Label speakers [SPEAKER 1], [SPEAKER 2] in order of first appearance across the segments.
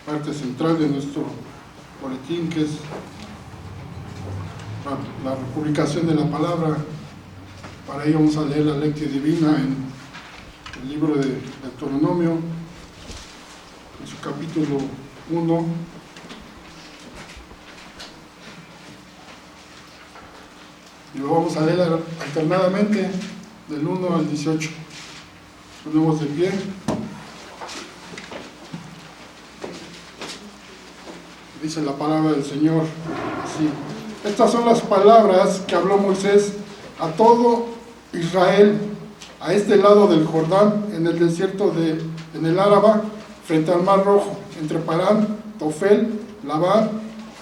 [SPEAKER 1] parte central de nuestro boletín, que es la publicación de la palabra. Para ello vamos a leer la lectio divina en el libro de Deuteronomio, en su capítulo 1. Y lo vamos a leer alternadamente del 1 al 18. Ponemos de pie. Dice la palabra del Señor así: estas son las palabras que habló Moisés a todo Israel a este lado del Jordán, en el desierto en el Áraba, frente al Mar Rojo, entre Parán, Tofel, Labán,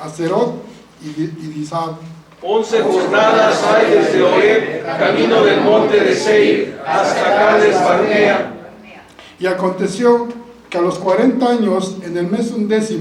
[SPEAKER 1] Aserot y Disab.
[SPEAKER 2] 11 jornadas hay desde Horeb, camino del monte de Seir, hasta Cades Barnea.
[SPEAKER 1] Y aconteció que a los 40 años, en el mes 11,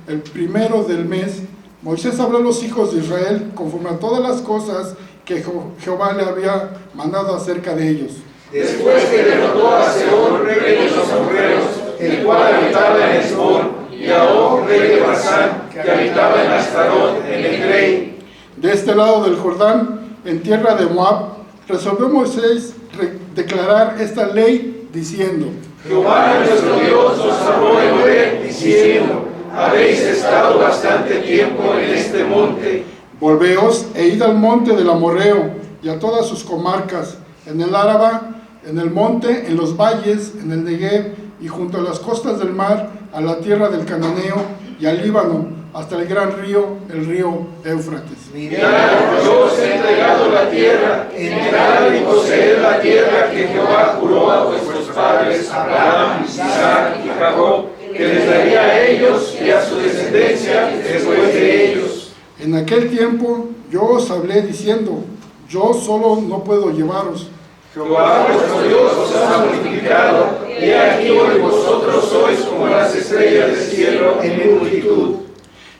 [SPEAKER 1] el primero del mes, Moisés habló a los hijos de Israel conforme a todas las cosas que Jehová le había mandado acerca de ellos.
[SPEAKER 2] Después que derrotó a Sehón, rey de los amorreos, el cual habitaba en Hesbón, y a Og, rey de Basán, que habitaba en Astarot, en el Grey.
[SPEAKER 1] De este lado del Jordán, en tierra de Moab, resolvió Moisés declarar esta ley diciendo:
[SPEAKER 2] Jehová nuestro Dios os habló en Horeb, diciendo: habéis estado bastante tiempo en este monte.
[SPEAKER 1] Volveos e id al monte del Amorreo y a todas sus comarcas, en el Áraba, en el monte, en los valles, en el Negev y junto a las costas del mar, a la tierra del Cananeo y al Líbano, hasta el gran río, el río Éufrates.
[SPEAKER 2] Mirad, yo os he entregado la tierra, entrad y poseed la tierra que Jehová juró a vuestros padres, Abraham, Isaac y Jacob, que les daría a ellos y a su descendencia después de ellos.
[SPEAKER 1] En aquel tiempo yo os hablé diciendo: yo solo no puedo llevaros.
[SPEAKER 2] Jehová vuestro Dios os ha multiplicado, y aquí hoy vosotros sois como las estrellas del cielo en multitud.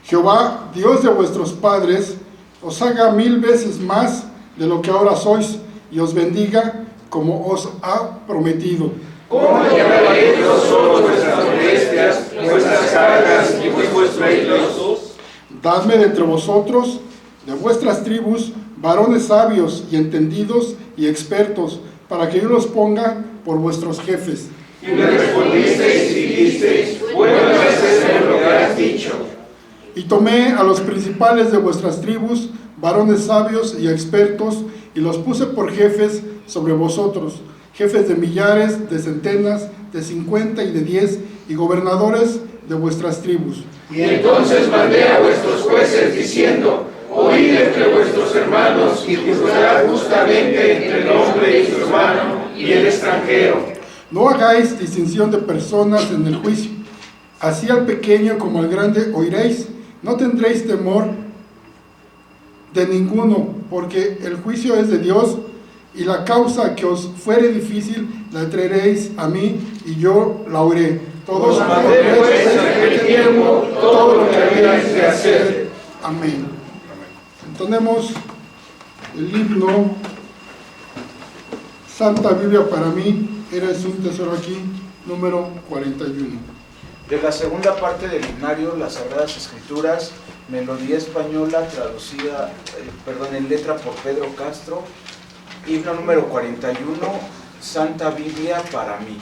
[SPEAKER 1] Jehová, Dios de vuestros padres, os haga 1000 veces más de lo que ahora sois, y os bendiga como os ha prometido.
[SPEAKER 2] ¿Cómo llevaréis yo solo vuestras molestias, vuestras cargas y vuestros pleitos?
[SPEAKER 1] Dadme de entre vosotros, de vuestras tribus, varones sabios y entendidos y expertos, para que yo los ponga por vuestros jefes.
[SPEAKER 2] Y me respondisteis y dijisteis: bueno es hacer lo que has dicho.
[SPEAKER 1] Y tomé a los principales de vuestras tribus, varones sabios y expertos, y los puse por jefes sobre vosotros, jefes de millares, de centenas, de 50 y de 10, y gobernadores de vuestras tribus.
[SPEAKER 2] Y entonces mandé a vuestros jueces diciendo: oíd entre vuestros hermanos y juzgad justamente entre el hombre y su hermano y el extranjero.
[SPEAKER 1] No hagáis distinción de personas en el juicio. Así al pequeño como al grande oiréis. No tendréis temor de ninguno, porque el juicio es de Dios, y la causa que os fuere difícil la traeréis a mí, y yo la oiré.
[SPEAKER 2] Os mandé pues en aquel tiempo todo lo que habíais de hacer.
[SPEAKER 1] Amén. Entonemos el himno Santa Biblia para mí, eres un tesoro aquí, número 41.
[SPEAKER 3] De la segunda parte del himnario, las Sagradas Escrituras, melodía española traducida, en letra por Pedro Castro, himno número 41, Santa Biblia para mí.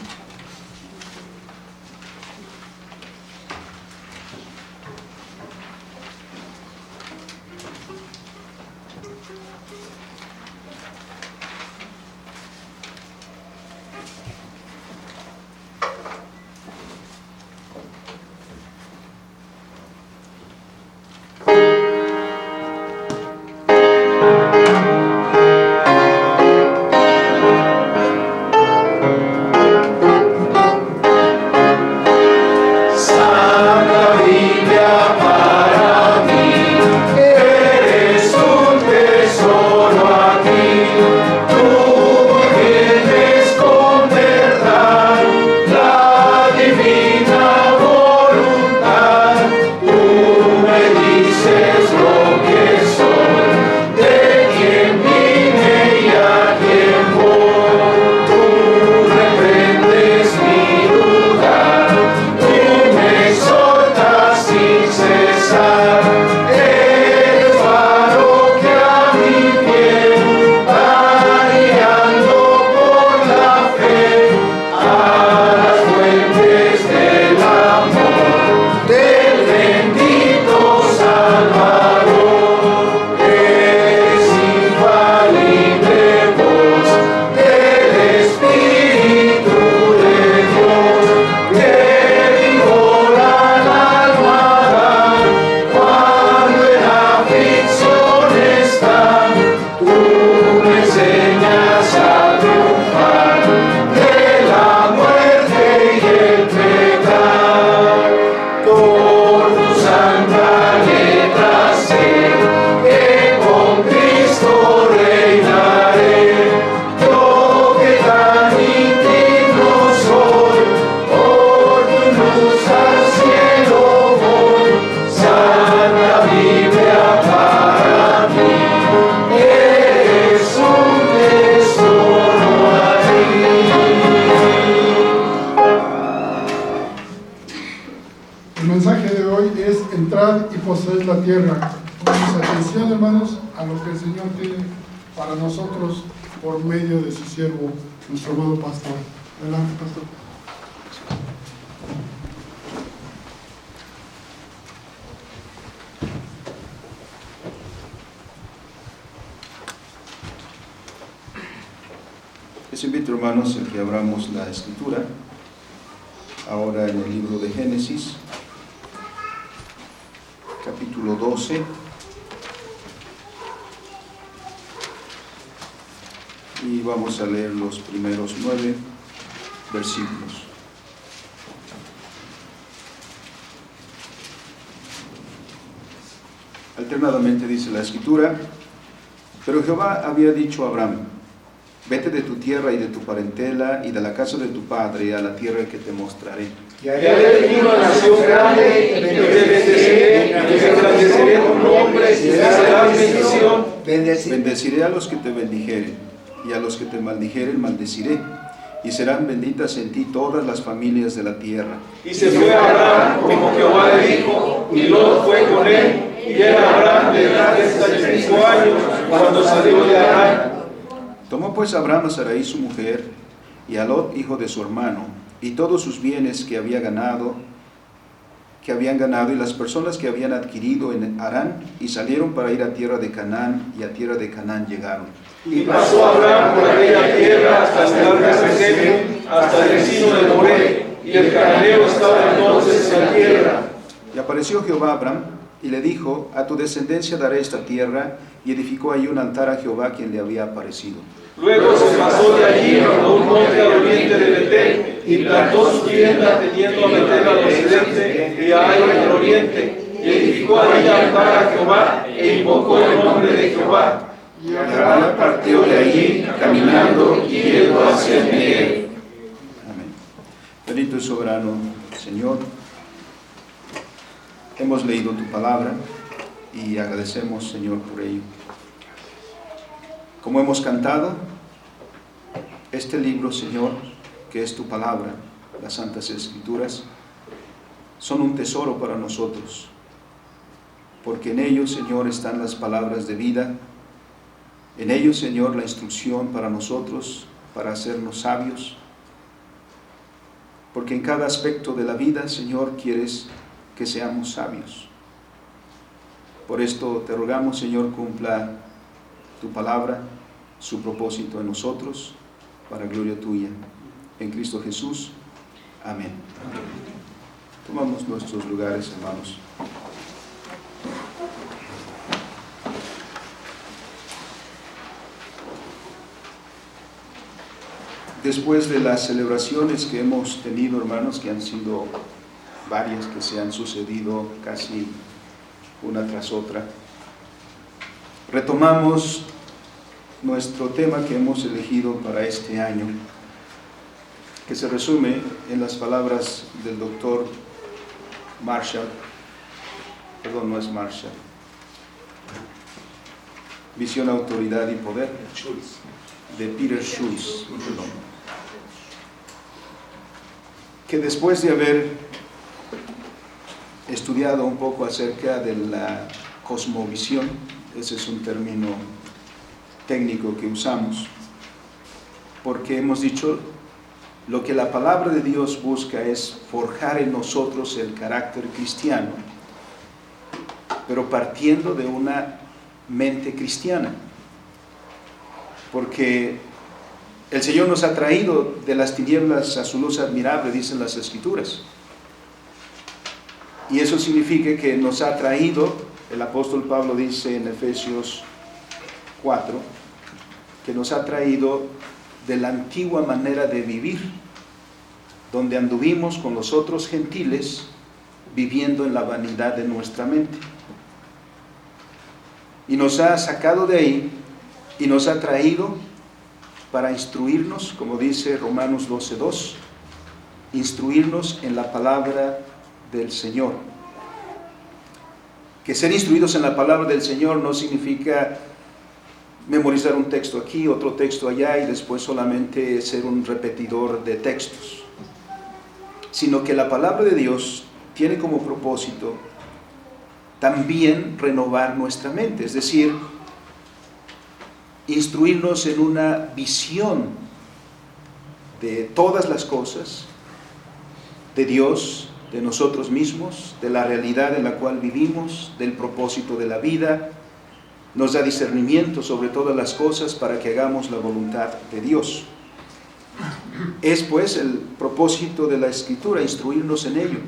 [SPEAKER 1] El mensaje de hoy es entrar y poseer la tierra. Pongamos atención, hermanos, a lo que el Señor tiene para nosotros por medio de su siervo, nuestro amado pastor. Adelante, pastor.
[SPEAKER 4] Les invito, hermanos, a que abramos la Escritura, ahora en el libro de Génesis, capítulo 12, y vamos a leer los primeros 9 versículos. Alternadamente dice la Escritura: pero Jehová había dicho a Abraham: vete de tu tierra y de tu parentela y de la casa de tu padre a la tierra que te mostraré.
[SPEAKER 2] Y haré de ti una nación grande, y te bendeciré, y engrandeceré tu nombre, y serás bendición.
[SPEAKER 4] Bendeciré a los que te bendijeren, y a los que te maldijeren maldeciré, y serán benditas en ti todas las familias de la tierra.
[SPEAKER 2] Y se fue Abraham como Jehová le dijo, y Lot fue con él, y era Abraham de edad de 75 años cuando salió de Arán.
[SPEAKER 4] Tomó pues Abraham a Sarai su mujer, y a Lot hijo de su hermano, y todos sus bienes que habían ganado, y las personas que habían adquirido en Arán, y salieron para ir a tierra de Canaán, y a tierra de Canaán llegaron.
[SPEAKER 2] Y pasó Abraham por aquella tierra hasta el lugar de Sekem, hasta el encino de Moré, y el cananeo estaba entonces en la tierra.
[SPEAKER 4] Y apareció Jehová a Abraham, y le dijo: a tu descendencia daré esta tierra, y edificó allí un altar a Jehová, quien le había aparecido.
[SPEAKER 2] Luego se pasó de allí a un monte al oriente de Betel, y plantó su tienda teniendo a Betel al occidente y a Ai al oriente, y edificó allí altar a Jehová, e invocó el nombre de Jehová.
[SPEAKER 4] Y Abraham partió de allí, caminando y yendo hacia el Negev. Amén. Bendito y soberano Señor, hemos leído tu palabra y agradecemos, Señor, por ello. Como hemos cantado, este libro, Señor, que es tu palabra, las Santas Escrituras, son un tesoro para nosotros, porque en ellos, Señor, están las palabras de vida, en ellos, Señor, la instrucción para nosotros, para hacernos sabios, porque en cada aspecto de la vida, Señor, quieres que seamos sabios. Por esto te rogamos, Señor, cumpla tu palabra, su propósito en nosotros, para gloria tuya. En Cristo Jesús. Amén. Tomamos nuestros lugares, hermanos. Después de las celebraciones que hemos tenido, hermanos, que han sido varias, que se han sucedido casi una tras otra, retomamos nuestro tema que hemos elegido para este año, que se resume en las palabras del doctor Marshall, perdón, no es Marshall, Visión, Autoridad y Poder, de Peter Schultz, que después de haber estudiado un poco acerca de la cosmovisión, ese es un término técnico que usamos, porque hemos dicho, lo que la palabra de Dios busca es forjar en nosotros el carácter cristiano, pero partiendo de una mente cristiana, porque el Señor nos ha traído de las tinieblas a su luz admirable, dicen las Escrituras, y eso significa que nos ha traído, el apóstol Pablo dice en Efesios 4, que nos ha traído de la antigua manera de vivir, donde anduvimos con los otros gentiles, viviendo en la vanidad de nuestra mente. Y nos ha sacado de ahí, y nos ha traído para instruirnos, como dice Romanos 12:2, instruirnos en la palabra del Señor. Que ser instruidos en la palabra del Señor no significa memorizar un texto aquí, otro texto allá y después solamente ser un repetidor de textos, sino que la palabra de Dios tiene como propósito también renovar nuestra mente, es decir, instruirnos en una visión de todas las cosas, de Dios, de nosotros mismos, de la realidad en la cual vivimos, del propósito de la vida. Nos da discernimiento sobre todas las cosas para que hagamos la voluntad de Dios. Es pues el propósito de la Escritura, instruirnos en ello.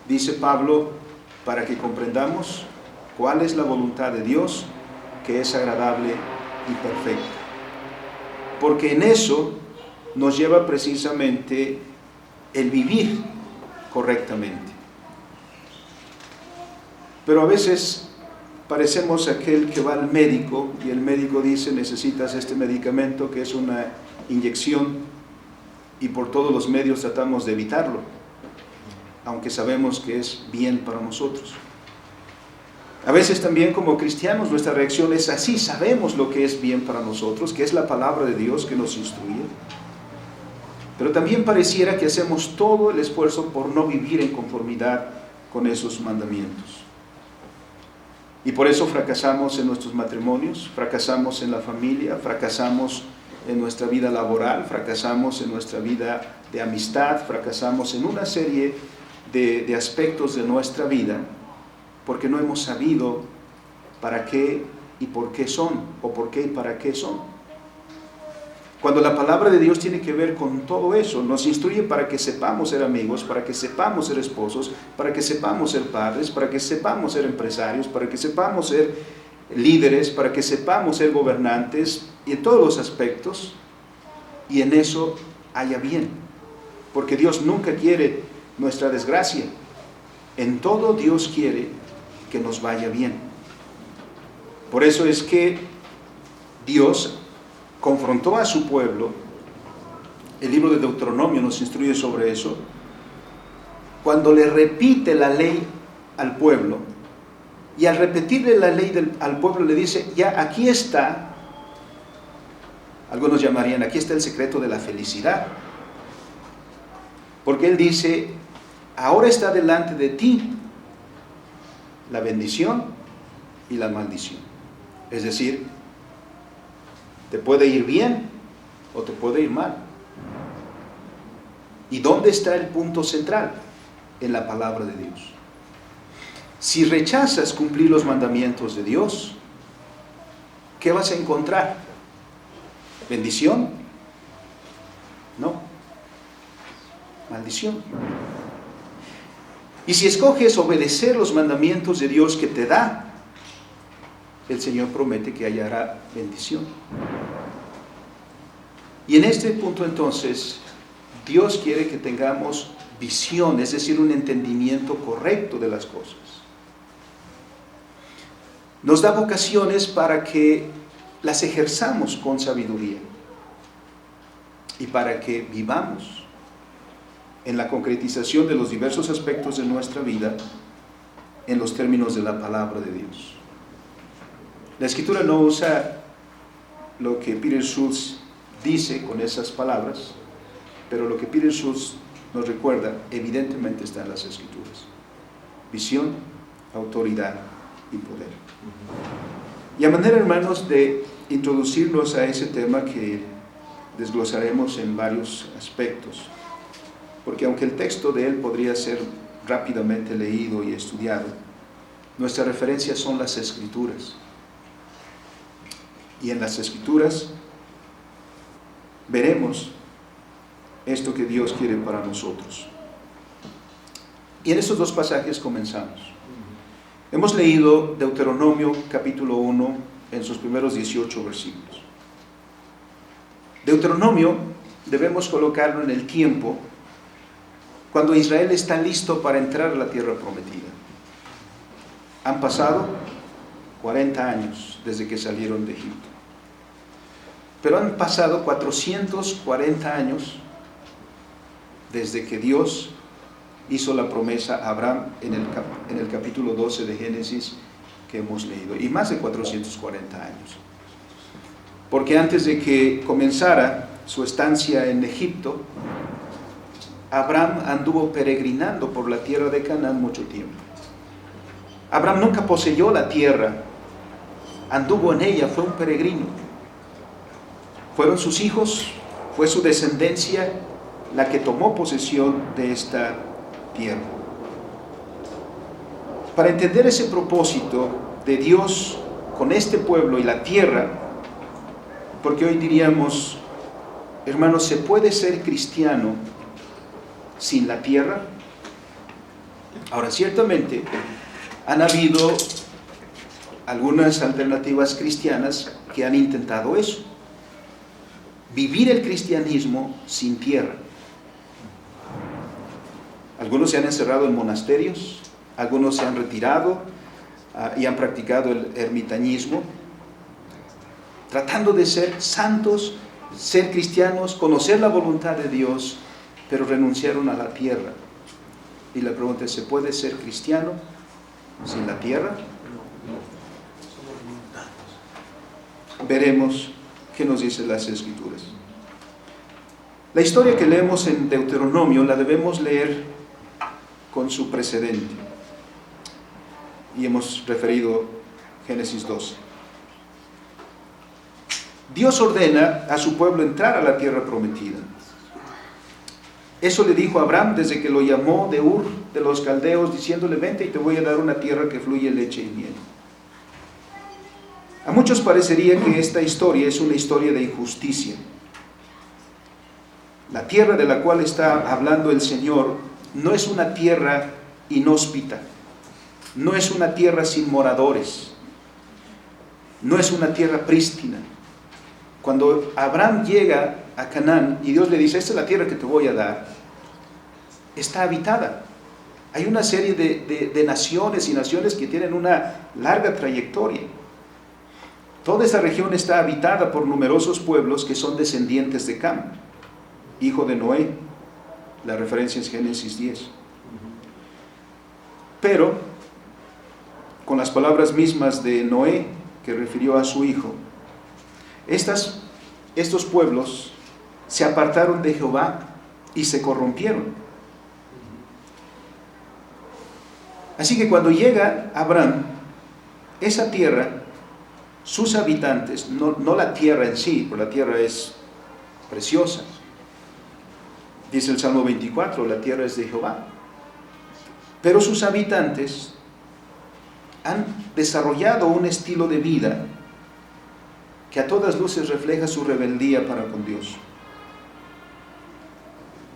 [SPEAKER 4] Dice Pablo, para que comprendamos cuál es la voluntad de Dios, que es agradable y perfecta. Porque en eso nos lleva precisamente el vivir correctamente. Pero a veces parecemos aquel que va al médico y el médico dice: necesitas este medicamento, que es una inyección, y por todos los medios tratamos de evitarlo, aunque sabemos que es bien para nosotros. A veces también como cristianos nuestra reacción es así: sabemos lo que es bien para nosotros, que es la palabra de Dios que nos instruye, pero también pareciera que hacemos todo el esfuerzo por no vivir en conformidad con esos mandamientos. Y por eso fracasamos en nuestros matrimonios, fracasamos en la familia, fracasamos en nuestra vida laboral, fracasamos en nuestra vida de amistad, fracasamos en una serie de aspectos de nuestra vida, porque no hemos sabido para qué y por qué son, o por qué y para qué son. Cuando la palabra de Dios tiene que ver con todo eso, nos instruye para que sepamos ser amigos, para que sepamos ser esposos, para que sepamos ser padres, para que sepamos ser empresarios, para que sepamos ser líderes, para que sepamos ser gobernantes, y en todos los aspectos, y en eso haya bien, porque Dios nunca quiere nuestra desgracia. En todo Dios quiere que nos vaya bien. Por eso es que Dios confrontó a su pueblo. El libro de Deuteronomio nos instruye sobre eso, cuando le repite la ley al pueblo, y al repetirle la ley al pueblo le dice: ya aquí está, algunos llamarían, aquí está el secreto de la felicidad, porque él dice: ahora está delante de ti la bendición y la maldición. Es decir, te puede ir bien o te puede ir mal. ¿Y dónde está el punto central? En la palabra de Dios. Si rechazas cumplir los mandamientos de Dios, ¿qué vas a encontrar? ¿Bendición? No. Maldición. Y si escoges obedecer los mandamientos de Dios que te da, el Señor promete que hallará bendición. Y en este punto entonces, Dios quiere que tengamos visión, es decir, un entendimiento correcto de las cosas. Nos da vocaciones para que las ejerzamos con sabiduría y para que vivamos en la concretización de los diversos aspectos de nuestra vida en los términos de la palabra de Dios. La Escritura no usa lo que Peter Schultz dice con esas palabras, pero lo que Peter Schultz nos recuerda evidentemente está en las Escrituras: visión, autoridad y poder. Y a manera, hermanos, de introducirnos a ese tema que desglosaremos en varios aspectos, porque aunque el texto de él podría ser rápidamente leído y estudiado, nuestra referencia son las Escrituras. Y en las Escrituras veremos esto que Dios quiere para nosotros. Y en estos dos pasajes comenzamos. Hemos leído Deuteronomio capítulo 1 en sus primeros 18 versículos. Deuteronomio debemos colocarlo en el tiempo cuando Israel está listo para entrar a la tierra prometida. Han pasado 40 años desde que salieron de Egipto. Pero han pasado 440 años desde que Dios hizo la promesa a Abraham en el capítulo 12 de Génesis que hemos leído, y más de 440 años. Porque antes de que comenzara su estancia en Egipto, Abraham anduvo peregrinando por la tierra de Canaán mucho tiempo. Abraham nunca poseyó la tierra, anduvo en ella, fue un peregrino. Fueron sus hijos, fue su descendencia la que tomó posesión de esta tierra. Para entender ese propósito de Dios con este pueblo y la tierra, porque hoy diríamos, hermanos, ¿se puede ser cristiano sin la tierra? Ahora, ciertamente han habido algunas alternativas cristianas que han intentado eso, vivir el cristianismo sin tierra. Algunos se han encerrado en monasterios, algunos se han retirado y han practicado el ermitañismo, tratando de ser santos, ser cristianos, conocer la voluntad de Dios, pero renunciaron a la tierra. Y la pregunta es, ¿se puede ser cristiano sin la tierra? Veremos qué nos dicen las Escrituras. La historia que leemos en Deuteronomio la debemos leer con su precedente. Y hemos referido Génesis 12. Dios ordena a su pueblo entrar a la tierra prometida. Eso le dijo a Abraham desde que lo llamó de Ur de los Caldeos, diciéndole: vente y te voy a dar una tierra que fluye leche y miel. A muchos parecería que esta historia es una historia de injusticia. La tierra de la cual está hablando el Señor no es una tierra inhóspita, no es una tierra sin moradores, no es una tierra prístina. Cuando Abraham llega a Canaán y Dios le dice: esta es la tierra que te voy a dar, está habitada. Hay una serie de naciones y naciones que tienen una larga trayectoria. Toda esta región está habitada por numerosos pueblos que son descendientes de Cam, hijo de Noé. La referencia es Génesis 10. Pero, con las palabras mismas de Noé, que refirió a su hijo, estos pueblos se apartaron de Jehová y se corrompieron. Así que cuando llega Abraham, esa tierra, sus habitantes, no la tierra en sí, porque la tierra es preciosa. Dice el Salmo 24, la tierra es de Jehová. Pero sus habitantes han desarrollado un estilo de vida que a todas luces refleja su rebeldía para con Dios.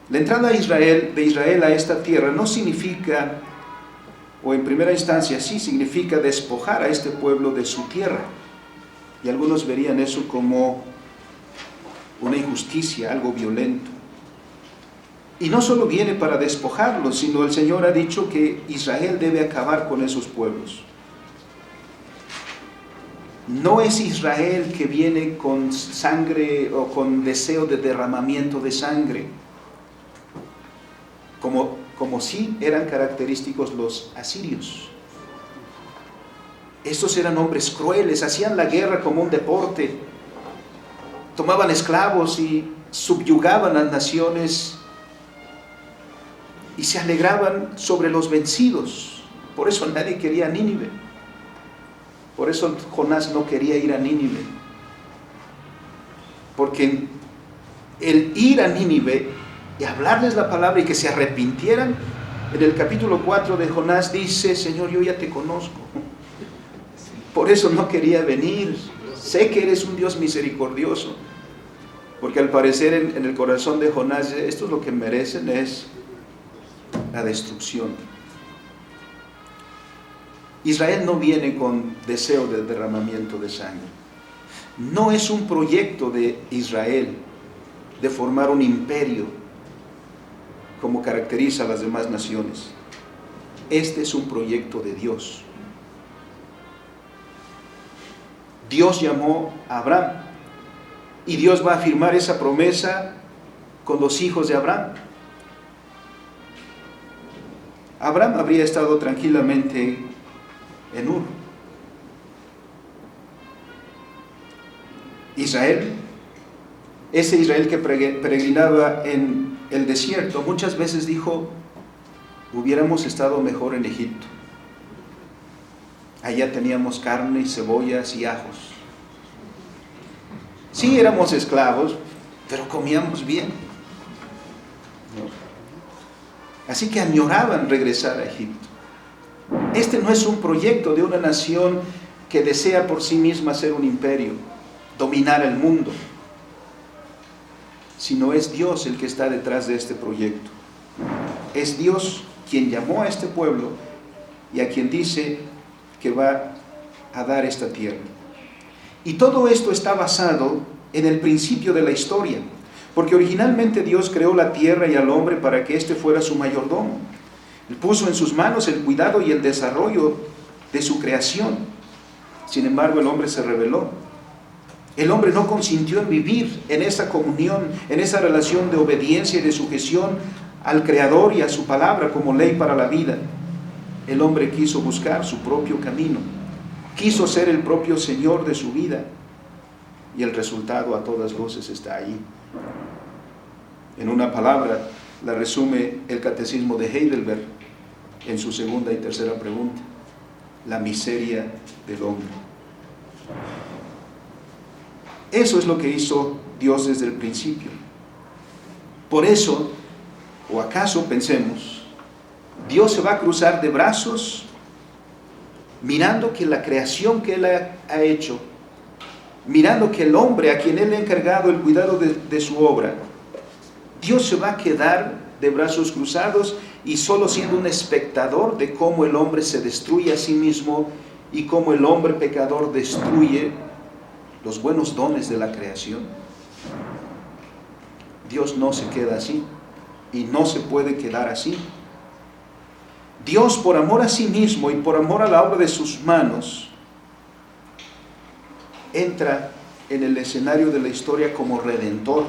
[SPEAKER 4] La entrada de Israel a esta tierra no significa, o en primera instancia sí significa despojar a este pueblo de su tierra. Y algunos verían eso como una injusticia, algo violento. Y no solo viene para despojarlos, sino el Señor ha dicho que Israel debe acabar con esos pueblos. No es Israel que viene con sangre o con deseo de derramamiento de sangre, como sí eran característicos los asirios. Estos eran hombres crueles, hacían la guerra como un deporte, tomaban esclavos y subyugaban a naciones y se alegraban sobre los vencidos. Por eso nadie quería a Nínive. Por eso Jonás no quería ir a Nínive. Porque el ir a Nínive y hablarles la palabra y que se arrepintieran, en el capítulo 4 de Jonás dice: Señor, yo ya te conozco. Por eso no quería venir. Sé que eres un Dios misericordioso. Porque al parecer en el corazón de Jonás, esto es lo que merecen, es la destrucción. Israel no viene con deseo de derramamiento de sangre. No es un proyecto de Israel de formar un imperio como caracteriza a las demás naciones. Este es un proyecto de Dios. Dios llamó a Abraham y Dios va a firmar esa promesa con los hijos de Abraham. Abraham habría estado tranquilamente en Ur. Israel, ese Israel que peregrinaba en el desierto, muchas veces dijo, hubiéramos estado mejor en Egipto. Allá teníamos carne, cebollas y ajos. Sí, éramos esclavos, pero comíamos bien, ¿no? Así que añoraban regresar a Egipto. Este no es un proyecto de una nación que desea por sí misma ser un imperio, dominar el mundo, sino es Dios el que está detrás de este proyecto. Es Dios quien llamó a este pueblo y a quien dice que va a dar esta tierra. Y todo esto está basado en el principio de la historia, porque originalmente Dios creó la tierra y al hombre para que éste fuera su mayordomo. Él puso en sus manos el cuidado y el desarrollo de su creación. Sin embargo, el hombre se rebeló. El hombre no consintió en vivir en esa comunión, en esa relación de obediencia y de sujeción al Creador y a su palabra como ley para la vida. El hombre quiso buscar su propio camino, quiso ser el propio Señor de su vida, y el resultado a todas luces está ahí. En una palabra la resume el Catecismo de Heidelberg en su segunda y tercera pregunta: la miseria del hombre. Eso es lo que hizo Dios desde el principio. Por eso, o acaso pensemos, Dios se va a cruzar de brazos mirando que la creación que Él ha hecho, mirando que el hombre a quien Él le ha encargado el cuidado de su obra, Dios se va a quedar de brazos cruzados y solo siendo un espectador de cómo el hombre se destruye a sí mismo y cómo el hombre pecador destruye los buenos dones de la creación. Dios no se queda así y no se puede quedar así. Dios, por amor a sí mismo y por amor a la obra de sus manos, entra en el escenario de la historia como redentor.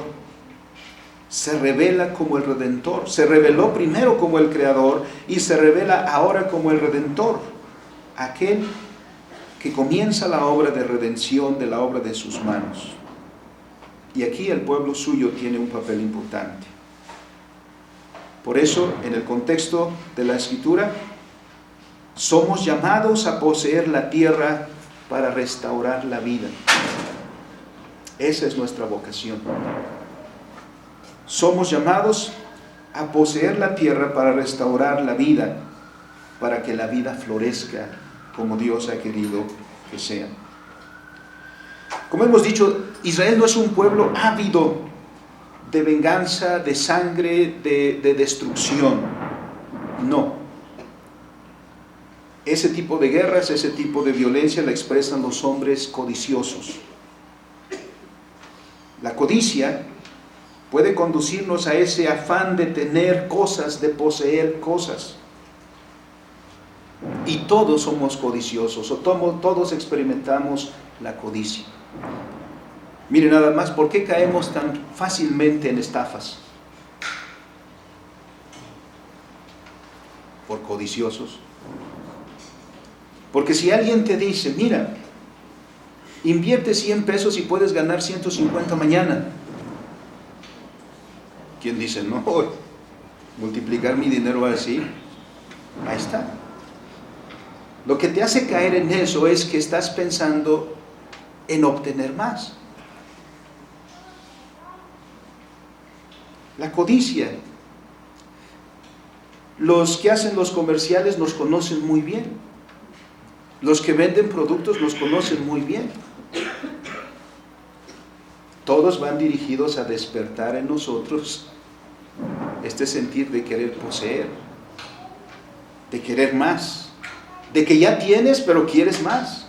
[SPEAKER 4] Se revela como el redentor. Se reveló primero como el creador y se revela ahora como el redentor, aquel que comienza la obra de redención de la obra de sus manos. Y aquí el pueblo suyo tiene un papel importante. Por eso, en el contexto de la Escritura, somos llamados a poseer la tierra para restaurar la vida. Esa es nuestra vocación. Somos llamados a poseer la tierra para restaurar la vida, para que la vida florezca como Dios ha querido que sea. Como hemos dicho, Israel no es un pueblo ávido de venganza, de sangre, de destrucción. No. Ese tipo de guerras, ese tipo de violencia la expresan los hombres codiciosos. La codicia puede conducirnos a ese afán de tener cosas, de poseer cosas. Y todos somos codiciosos, o todos experimentamos la codicia. Miren nada más, ¿por qué caemos tan fácilmente en estafas? Por codiciosos. Porque si alguien te dice, mira, invierte 100 pesos y puedes ganar 150 mañana. ¿Quién dice, no, multiplicar mi dinero así? Ahí está. Lo que te hace caer en eso es que estás pensando en obtener más. La codicia. Los que hacen los comerciales los conocen muy bien. Los que venden productos los conocen muy bien. Todos van dirigidos a despertar en nosotros este sentir de querer poseer, de querer más, de que ya tienes pero quieres más.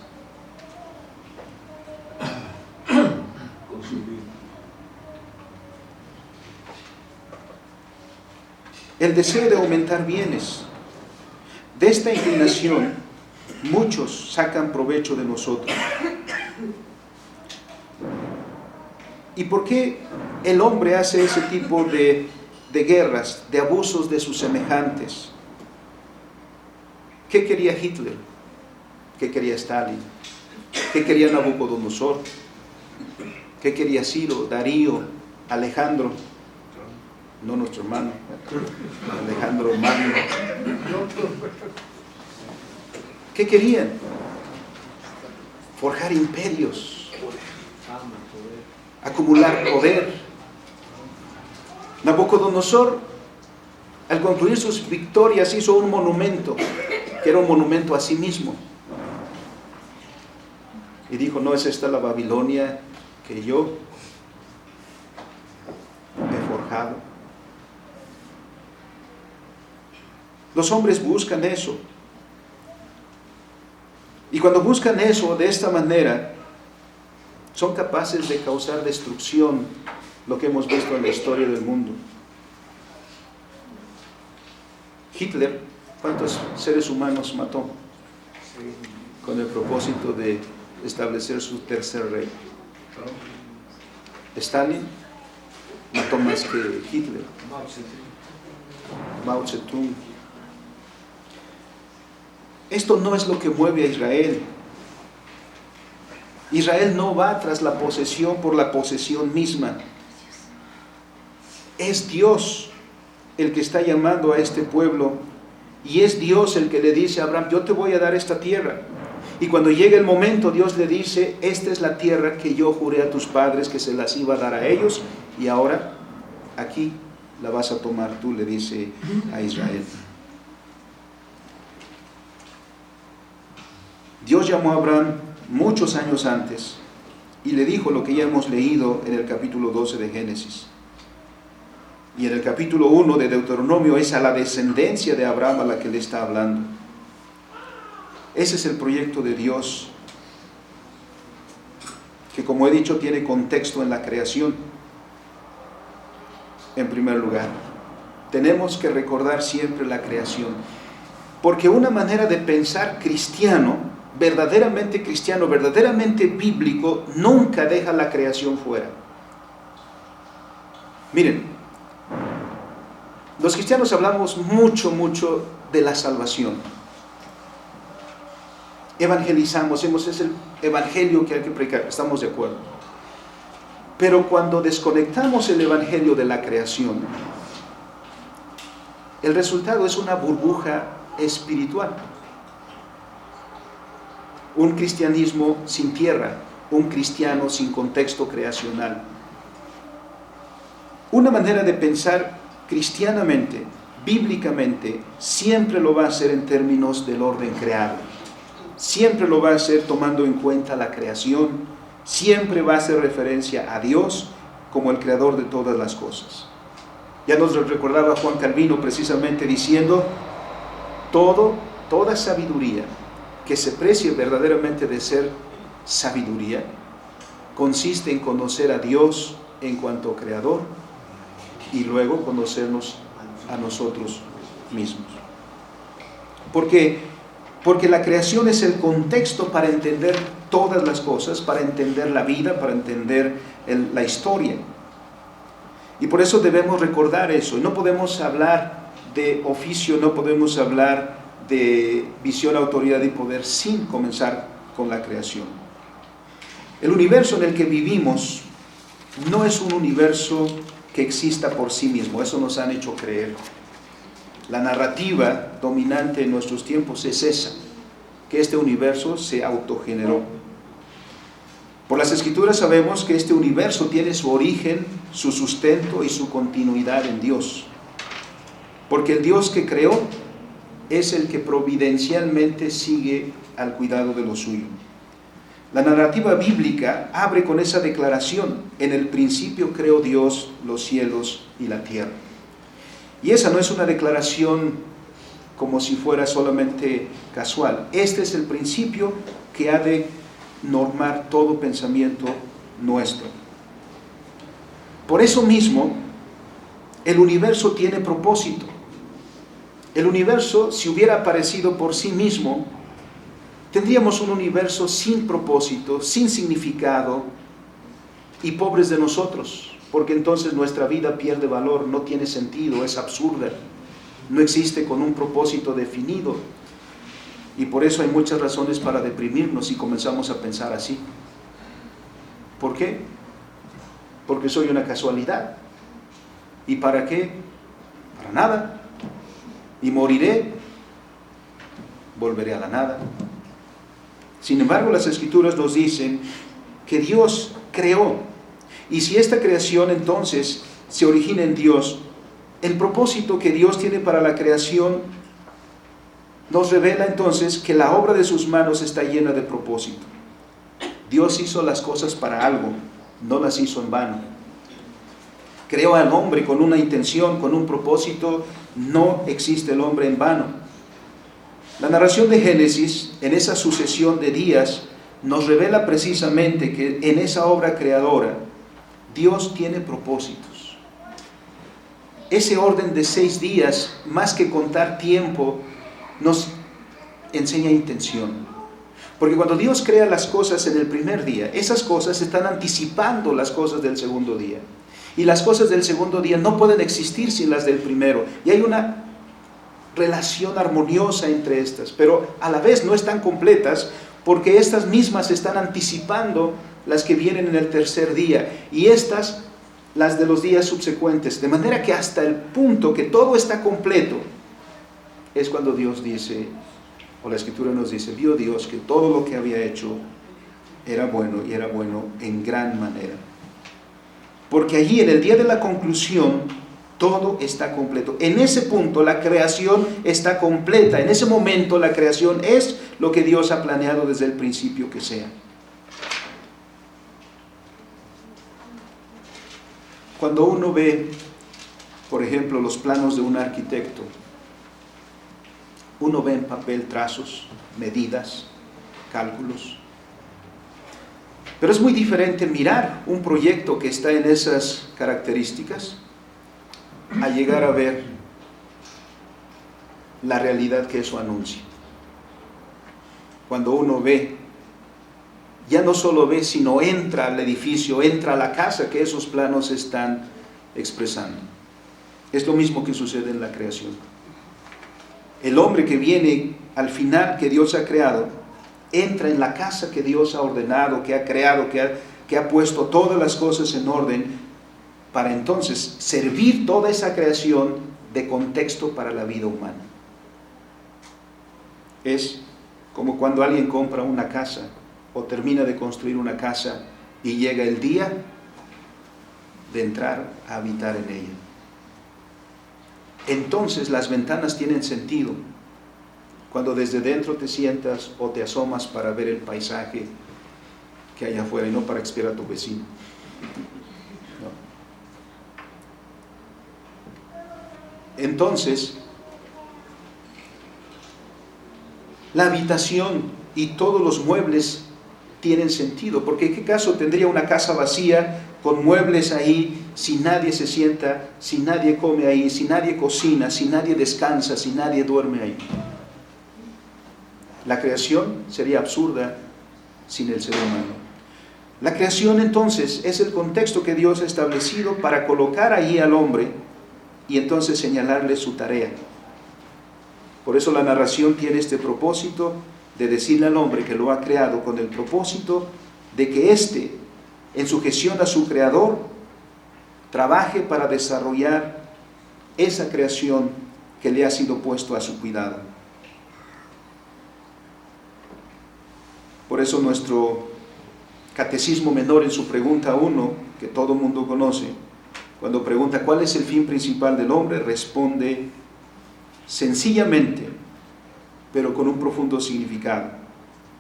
[SPEAKER 4] El deseo de aumentar bienes. De esta inclinación, muchos sacan provecho de nosotros. ¿Y por qué el hombre hace ese tipo de guerras, de abusos de sus semejantes? ¿Qué quería Hitler? ¿Qué quería Stalin? ¿Qué quería Nabucodonosor? ¿Qué quería Ciro, Darío, Alejandro? no nuestro hermano, Alejandro Magno. ¿Qué querían? Forjar imperios, acumular poder. Nabucodonosor, al concluir sus victorias, hizo un monumento, que era un monumento a sí mismo. Y dijo, ¿no es esta la Babilonia que yo he forjado? Los hombres buscan eso. Y cuando buscan eso de esta manera, son capaces de causar destrucción, lo que hemos visto en la historia del mundo. Hitler, ¿cuántos seres humanos mató? Con el propósito de establecer su tercer rey. Stalin mató más que Hitler. Mao Zedong. Esto no es lo que mueve a Israel. Israel no va tras la posesión por la posesión misma. Es Dios el que está llamando a este pueblo, y es Dios el que le dice a Abraham, yo te voy a dar esta tierra. Y cuando llega el momento, Dios le dice, esta es la tierra que yo juré a tus padres que se las iba a dar a ellos, y ahora aquí la vas a tomar tú, le dice a Israel. Dios llamó a Abraham muchos años antes y le dijo lo que ya hemos leído en el capítulo 12 de Génesis. Y en el capítulo 1 de Deuteronomio es a la descendencia de Abraham a la que le está hablando. Ese es el proyecto de Dios, que como he dicho tiene contexto en la creación. En primer lugar, tenemos que recordar siempre la creación, porque una manera de pensar cristiano, verdaderamente bíblico, nunca deja la creación fuera. Miren, los cristianos hablamos mucho de la salvación. Evangelizamos, es el evangelio que hay que predicar, estamos de acuerdo. Pero cuando desconectamos el evangelio de la creación, el resultado es una burbuja espiritual. Un cristianismo sin tierra, un cristiano sin contexto creacional. Una manera de pensar cristianamente, bíblicamente, siempre lo va a hacer en términos del orden creado. Siempre lo va a hacer tomando en cuenta la creación, siempre va a hacer referencia a Dios como el creador de todas las cosas. Ya nos recordaba Juan Calvino precisamente diciendo, toda sabiduría que se precie verdaderamente de ser sabiduría, consiste en conocer a Dios en cuanto creador y luego conocernos a nosotros mismos. Porque la creación es el contexto para entender todas las cosas, para entender la vida, para entender la historia. Y por eso debemos recordar eso. No podemos hablar de oficio, no podemos hablar de visión, autoridad y poder sin comenzar con la creación. El universo en el que vivimos no es un universo que exista por sí mismo, eso nos han hecho creer. La narrativa dominante en nuestros tiempos es esa, que este universo se autogeneró. Por las Escrituras sabemos que este universo tiene su origen, su sustento y su continuidad en Dios. Porque el Dios que creó es el que providencialmente sigue al cuidado de lo suyo. La narrativa bíblica abre con esa declaración: en el principio creó Dios los cielos y la tierra. Y esa no es una declaración como si fuera solamente casual. Este es el principio que ha de normar todo pensamiento nuestro. Por eso mismo, el universo tiene propósito. El universo, si hubiera aparecido por sí mismo, tendríamos un universo sin propósito, sin significado y pobres de nosotros, porque entonces nuestra vida pierde valor, no tiene sentido, es absurda, no existe con un propósito definido. Y por eso hay muchas razones para deprimirnos si comenzamos a pensar así. ¿Por qué? Porque soy una casualidad. ¿Y para qué? Para nada. Y moriré, volveré a la nada. Sin embargo, las Escrituras nos dicen que Dios creó. Y si esta creación entonces se origina en Dios, el propósito que Dios tiene para la creación nos revela entonces que la obra de sus manos está llena de propósito. Dios hizo las cosas para algo, no las hizo en vano. Creó al hombre con una intención, con un propósito. No existe el hombre en vano. La narración de Génesis, en esa sucesión de días, nos revela precisamente que en esa obra creadora, Dios tiene propósitos. Ese orden de 6 días, más que contar tiempo, nos enseña intención. Porque cuando Dios crea las cosas en el primer día, esas cosas están anticipando las cosas del segundo día. Y las cosas del segundo día no pueden existir sin las del primero. Y hay una relación armoniosa entre estas, pero a la vez no están completas, porque estas mismas están anticipando las que vienen en el tercer día, y estas las de los días subsecuentes, de manera que hasta el punto que todo está completo, es cuando Dios dice, o la Escritura nos dice, vio Dios que todo lo que había hecho era bueno, y era bueno en gran manera. Porque allí en el día de la conclusión, todo está completo. En ese punto la creación está completa. En ese momento la creación es lo que Dios ha planeado desde el principio que sea. Cuando uno ve, por ejemplo, los planos de un arquitecto, uno ve en papel trazos, medidas, cálculos. Pero es muy diferente mirar un proyecto que está en esas características a llegar a ver la realidad que eso anuncia. Cuando uno ve, ya no solo ve, sino entra al edificio, entra a la casa que esos planos están expresando. Es lo mismo que sucede en la creación. El hombre que viene al final que Dios ha creado, entra en la casa que Dios ha ordenado, que ha creado, que ha puesto todas las cosas en orden, para entonces servir toda esa creación de contexto para la vida humana. Es como cuando alguien compra una casa o termina de construir una casa y llega el día de entrar a habitar en ella. Entonces las ventanas tienen sentido cuando desde dentro te sientas o te asomas para ver el paisaje que hay afuera y no para espiar a tu vecino. ¿No? Entonces, la habitación y todos los muebles tienen sentido, porque ¿qué caso tendría una casa vacía con muebles ahí si nadie se sienta, si nadie come ahí, si nadie cocina, si nadie descansa, si nadie duerme ahí? La creación sería absurda sin el ser humano. La creación entonces es el contexto que Dios ha establecido para colocar allí al hombre y entonces señalarle su tarea. Por eso la narración tiene este propósito de decirle al hombre que lo ha creado con el propósito de que éste, en sujeción a su creador, trabaje para desarrollar esa creación que le ha sido puesto a su cuidado. Por eso nuestro Catecismo Menor, en su pregunta 1, que todo el mundo conoce, cuando pregunta ¿cuál es el fin principal del hombre?, responde sencillamente, pero con un profundo significado,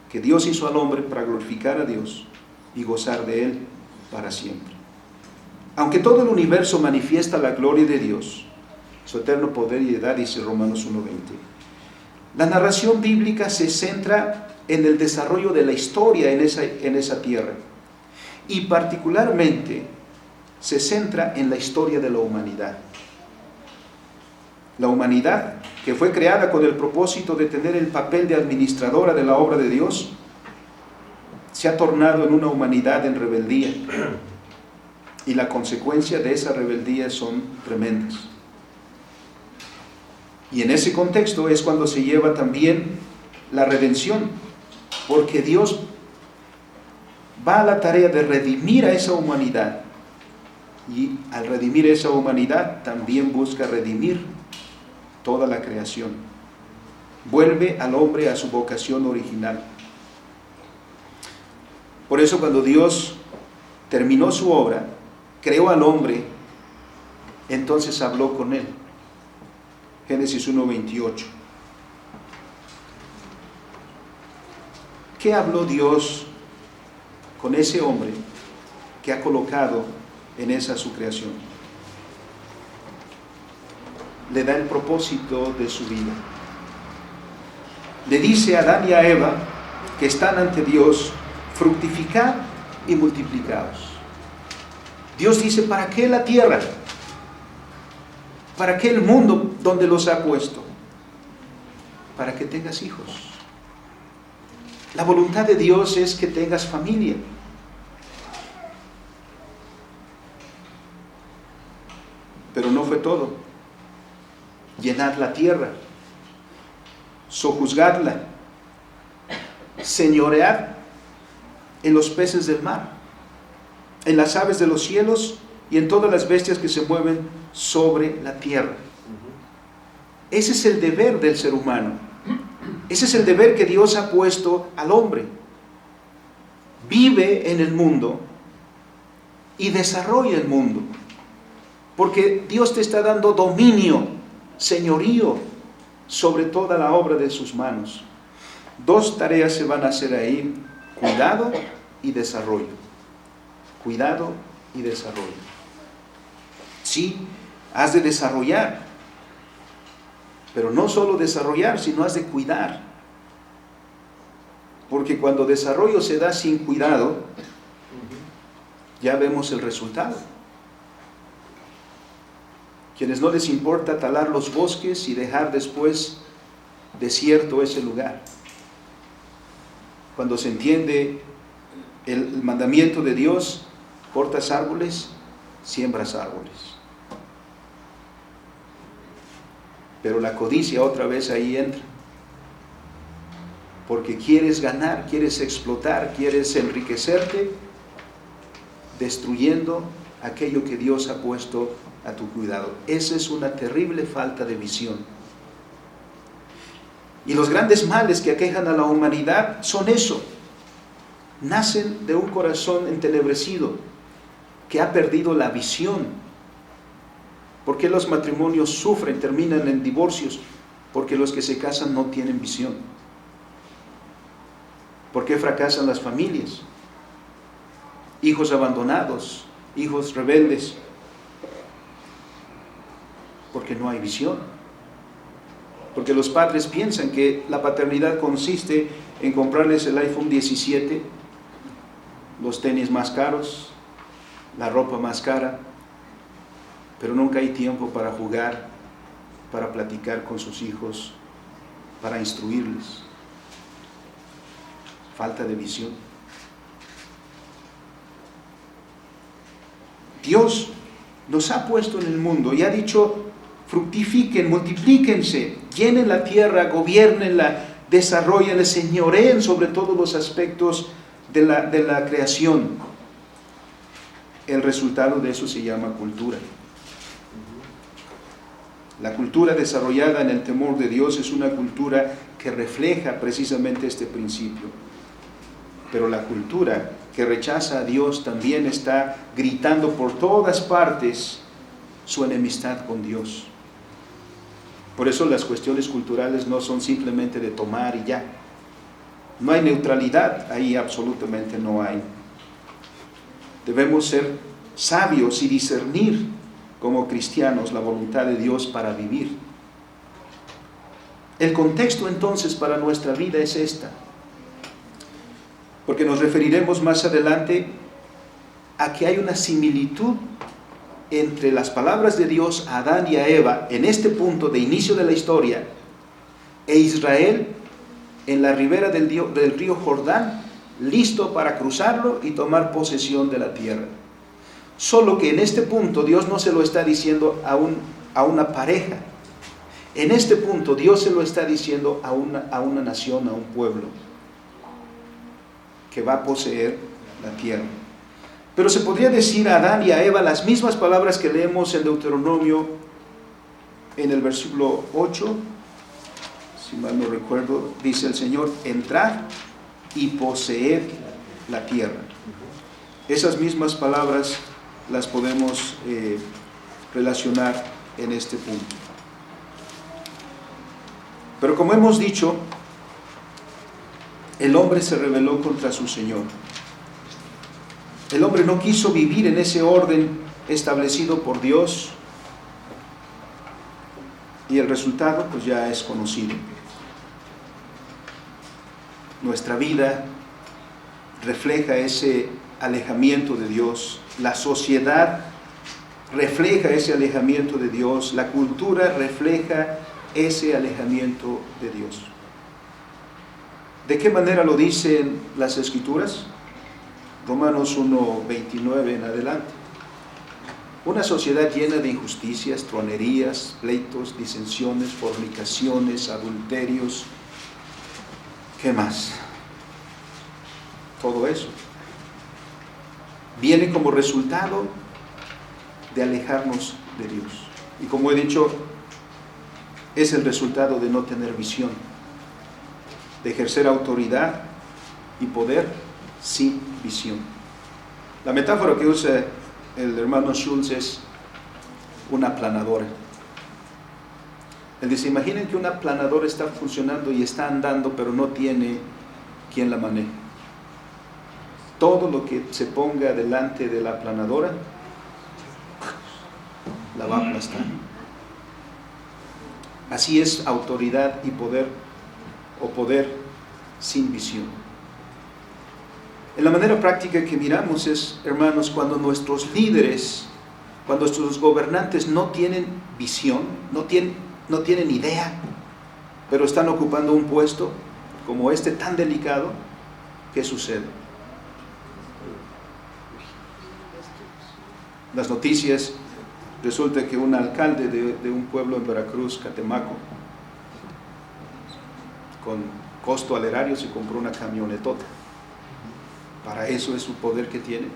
[SPEAKER 4] que Dios hizo al hombre para glorificar a Dios y gozar de Él para siempre. Aunque todo el universo manifiesta la gloria de Dios, su eterno poder y edad, dice Romanos 1:20, la narración bíblica se centra en el desarrollo de la historia en esa tierra, y particularmente se centra en la historia de la humanidad. La humanidad, que fue creada con el propósito de tener el papel de administradora de la obra de Dios, se ha tornado en una humanidad en rebeldía, y la consecuencia de esa rebeldía son tremendas. Y en ese contexto es cuando se lleva también la redención, porque Dios va a la tarea de redimir a esa humanidad Y al redimir esa humanidad, también busca redimir toda la creación. Vuelve al hombre a su vocación original. Por eso cuando Dios terminó su obra, creó al hombre, entonces habló con él. Génesis 1:28. ¿Qué habló Dios con ese hombre que ha colocado en esa su creación? Le da el propósito de su vida. Le dice a Adán y a Eva que están ante Dios: fructificad y multiplicaos. Dios dice: ¿para qué la tierra? ¿Para qué el mundo donde los ha puesto? Para que tengas hijos. La voluntad de Dios es que tengas familia. Pero no fue todo. Llenad la tierra, sojuzgadla, señoread en los peces del mar, en las aves de los cielos y en todas las bestias que se mueven sobre la tierra. Ese es el deber del ser humano. Ese es el deber que Dios ha puesto al hombre. Vive en el mundo y desarrolla el mundo, porque Dios te está dando dominio, señorío sobre toda la obra de sus manos. Dos tareas se van a hacer ahí: cuidado y desarrollo. Cuidado y desarrollo. Sí, has de desarrollar, pero no solo desarrollar, sino has de cuidar. Porque cuando desarrollo se da sin cuidado, ya vemos el resultado. Quienes no les importa talar los bosques y dejar después desierto ese lugar. Cuando se entiende el mandamiento de Dios: cortas árboles, siembras árboles. Pero la codicia otra vez ahí entra. Porque quieres ganar, quieres explotar, quieres enriquecerte, destruyendo aquello que Dios ha puesto a tu cuidado. Esa es una terrible falta de visión. Y los grandes males que aquejan a la humanidad son eso. Nacen de un corazón entenebrecido que ha perdido la visión. ¿Por qué los matrimonios sufren, terminan en divorcios? Porque los que se casan no tienen visión. ¿Por qué fracasan las familias? Hijos abandonados, hijos rebeldes. Porque no hay visión. Porque los padres piensan que la paternidad consiste en comprarles el iPhone 17, los tenis más caros, la ropa más cara, pero nunca hay tiempo para jugar, para platicar con sus hijos, para instruirles. Falta de visión. Dios nos ha puesto en el mundo y ha dicho: fructifiquen, multiplíquense, llenen la tierra, gobiernenla, desarrollen, señoreen sobre todos los aspectos de la creación. El resultado de eso se llama cultura. La cultura desarrollada en el temor de Dios es una cultura que refleja precisamente este principio. Pero la cultura que rechaza a Dios también está gritando por todas partes su enemistad con Dios. Por eso las cuestiones culturales no son simplemente de tomar y ya. No hay neutralidad, ahí absolutamente no hay. Debemos ser sabios y discernir como cristianos la voluntad de Dios para vivir. El contexto entonces para nuestra vida es esta, porque nos referiremos más adelante a que hay una similitud entre las palabras de Dios a Adán y a Eva en este punto de inicio de la historia e Israel en la ribera del río Jordán, listo para cruzarlo y tomar posesión de la tierra. Solo que en este punto Dios no se lo está diciendo a una pareja. En este punto Dios se lo está diciendo a una nación, a un pueblo que va a poseer la tierra. Pero se podría decir a Adán y a Eva las mismas palabras que leemos en Deuteronomio en el versículo 8, si mal no recuerdo, dice el Señor: entrad y poseed la tierra. Esas mismas palabras las podemos relacionar en este punto. Pero como hemos dicho, el hombre se rebeló contra su Señor. El hombre no quiso vivir en ese orden establecido por Dios, y el resultado pues ya es conocido. Nuestra vida refleja ese alejamiento de Dios, la sociedad refleja ese alejamiento de Dios, la cultura refleja ese alejamiento de Dios. ¿De qué manera lo dicen las Escrituras? Romanos 1:29 en adelante. Una sociedad llena de injusticias, truanerías, pleitos, disensiones, fornicaciones, adulterios. ¿Qué más? Todo eso viene como resultado de alejarnos de Dios. Y como he dicho, es el resultado de no tener visión, de ejercer autoridad y poder sin visión. La metáfora que usa el hermano Schultz es una aplanadora. Él dice: imaginen que una aplanadora está funcionando y está andando, pero no tiene quien la maneje. Todo lo que se ponga delante de la aplanadora la va a aplastar. Así es autoridad y poder, o poder sin visión. En la manera práctica que miramos es, hermanos, cuando nuestros líderes, cuando nuestros gobernantes no tienen visión, no tienen idea, pero están ocupando un puesto como este tan delicado, ¿qué sucede? Las noticias, resulta que un alcalde de un pueblo en Veracruz, Catemaco, con costo al erario se compró una camionetota. Para eso es su poder que tiene.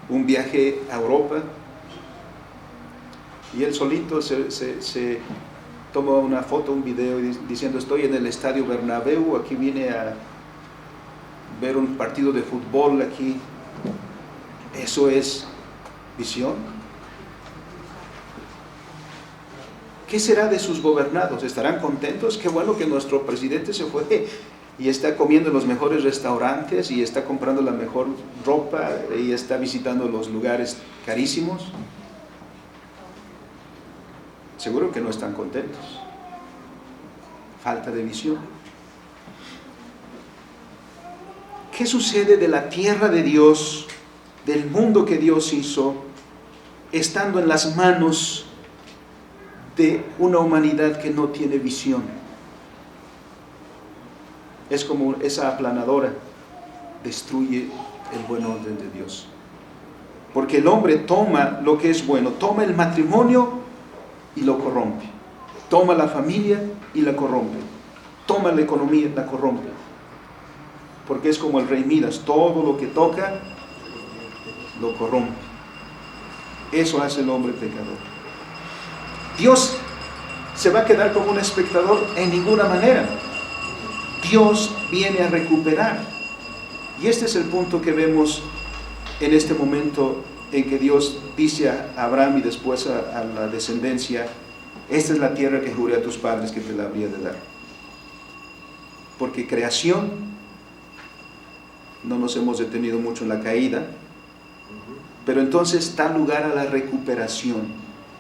[SPEAKER 4] Un viaje a Europa, y él solito se toma una foto, un video diciendo: estoy en el Estadio Bernabéu, aquí vine a ver un partido de fútbol aquí. Eso es visión. ¿Qué será de sus gobernados? ¿Estarán contentos? Qué bueno que nuestro presidente se fue y está comiendo en los mejores restaurantes y está comprando la mejor ropa y está visitando los lugares carísimos. Seguro que no están contentos. Falta de visión. ¿Qué sucede de la tierra de Dios, del mundo que Dios hizo, estando en las manos de una humanidad que no tiene visión? Es como esa aplanadora destruye el buen orden de Dios. Porque el hombre toma lo que es bueno, toma el matrimonio y lo corrompe, toma la familia y la corrompe, toma la economía y la corrompe. Porque es como el rey Midas, todo lo que toca lo corrompe. Eso hace el hombre pecador. Dios se va a quedar como un espectador en ninguna manera. Dios viene a recuperar. Y este es el punto que vemos en este momento en que Dios dice a Abraham y después a la descendencia: esta es la tierra que juré a tus padres que te la habría de dar. Porque creación, no nos hemos detenido mucho en la caída, pero entonces da lugar a la recuperación.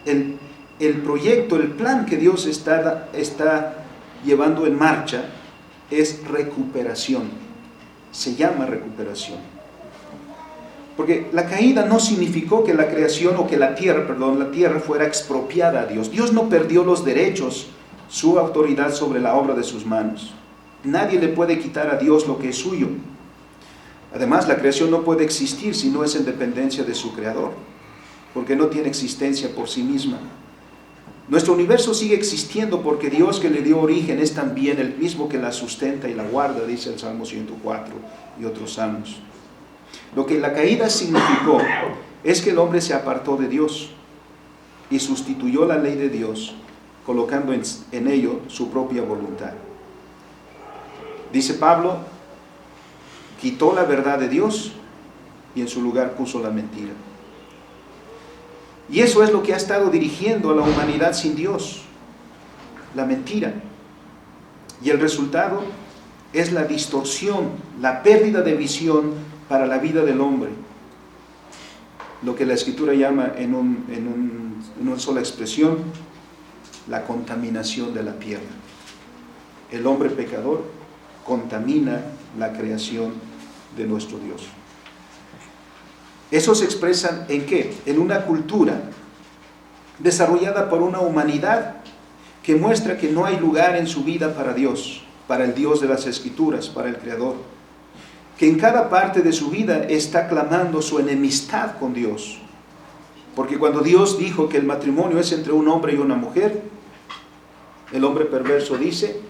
[SPEAKER 4] El proyecto, el plan que Dios está llevando en marcha es recuperación. Se llama recuperación. Porque la caída no significó que la creación o que la tierra fuera expropiada a Dios. Dios no perdió los derechos, su autoridad sobre la obra de sus manos. Nadie le puede quitar a Dios lo que es suyo. Además, la creación no puede existir si no es en dependencia de su creador, porque no tiene existencia por sí misma. Nuestro universo sigue existiendo porque Dios, que le dio origen, es también el mismo que la sustenta y la guarda, dice el Salmo 104 y otros salmos. Lo que la caída significó es que el hombre se apartó de Dios y sustituyó la ley de Dios, colocando en ello su propia voluntad. Dice Pablo, quitó la verdad de Dios y en su lugar puso la mentira. Y eso es lo que ha estado dirigiendo a la humanidad sin Dios, la mentira. Y el resultado es la distorsión, la pérdida de visión para la vida del hombre. Lo que la Escritura llama en una sola expresión, la contaminación de la tierra. El hombre pecador contamina la creación de nuestro Dios. Eso se expresa ¿en qué? En una cultura desarrollada por una humanidad que muestra que no hay lugar en su vida para Dios, para el Dios de las Escrituras, para el Creador, que en cada parte de su vida está clamando su enemistad con Dios. Porque cuando Dios dijo que el matrimonio es entre un hombre y una mujer, el hombre perverso dice,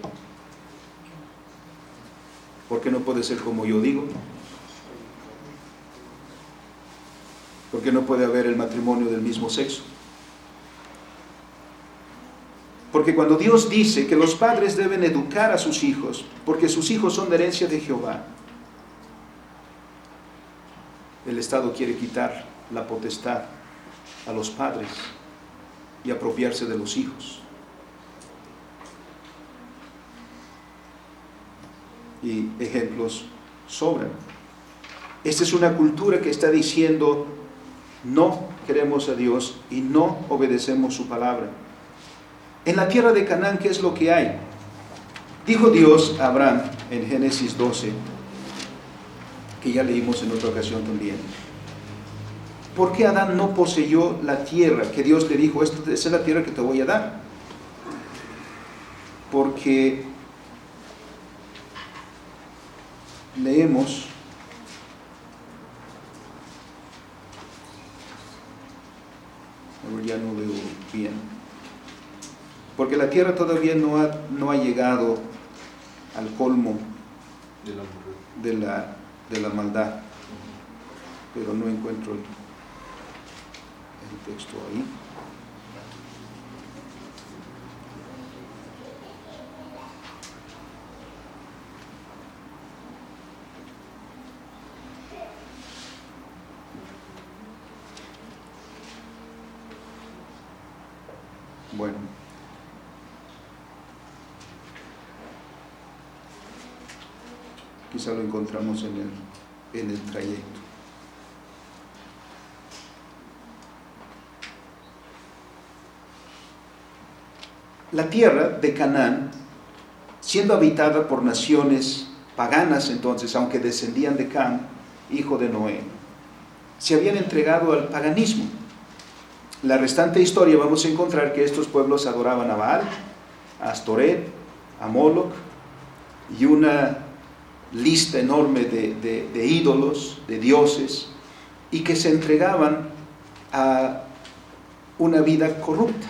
[SPEAKER 4] ¿por qué no puede ser como yo digo? ¿Por qué no puede haber el matrimonio del mismo sexo? Porque cuando Dios dice que los padres deben educar a sus hijos, porque sus hijos son de herencia de Jehová, el Estado quiere quitar la potestad a los padres y apropiarse de los hijos. Y ejemplos sobran. Esta es una cultura que está diciendo, no queremos a Dios y no obedecemos su palabra. En la tierra de Canaán, ¿qué es lo que hay? Dijo Dios a Abraham en Génesis 12, que ya leímos en otra ocasión también. ¿Por qué Adán no poseyó la tierra que Dios le dijo, esta es la tierra que te voy a dar? Porque leemos ya no veo bien, porque la tierra todavía no ha llegado al colmo de la maldad, pero no encuentro el texto ahí. Bueno, quizá lo encontramos en el trayecto. La tierra de Canaán, siendo habitada por naciones paganas entonces, aunque descendían de Cam, hijo de Noé, se habían entregado al paganismo. La restante historia vamos a encontrar que estos pueblos adoraban a Baal, a Astoret, a Moloch y una lista enorme de ídolos, de dioses, y que se entregaban a una vida corrupta.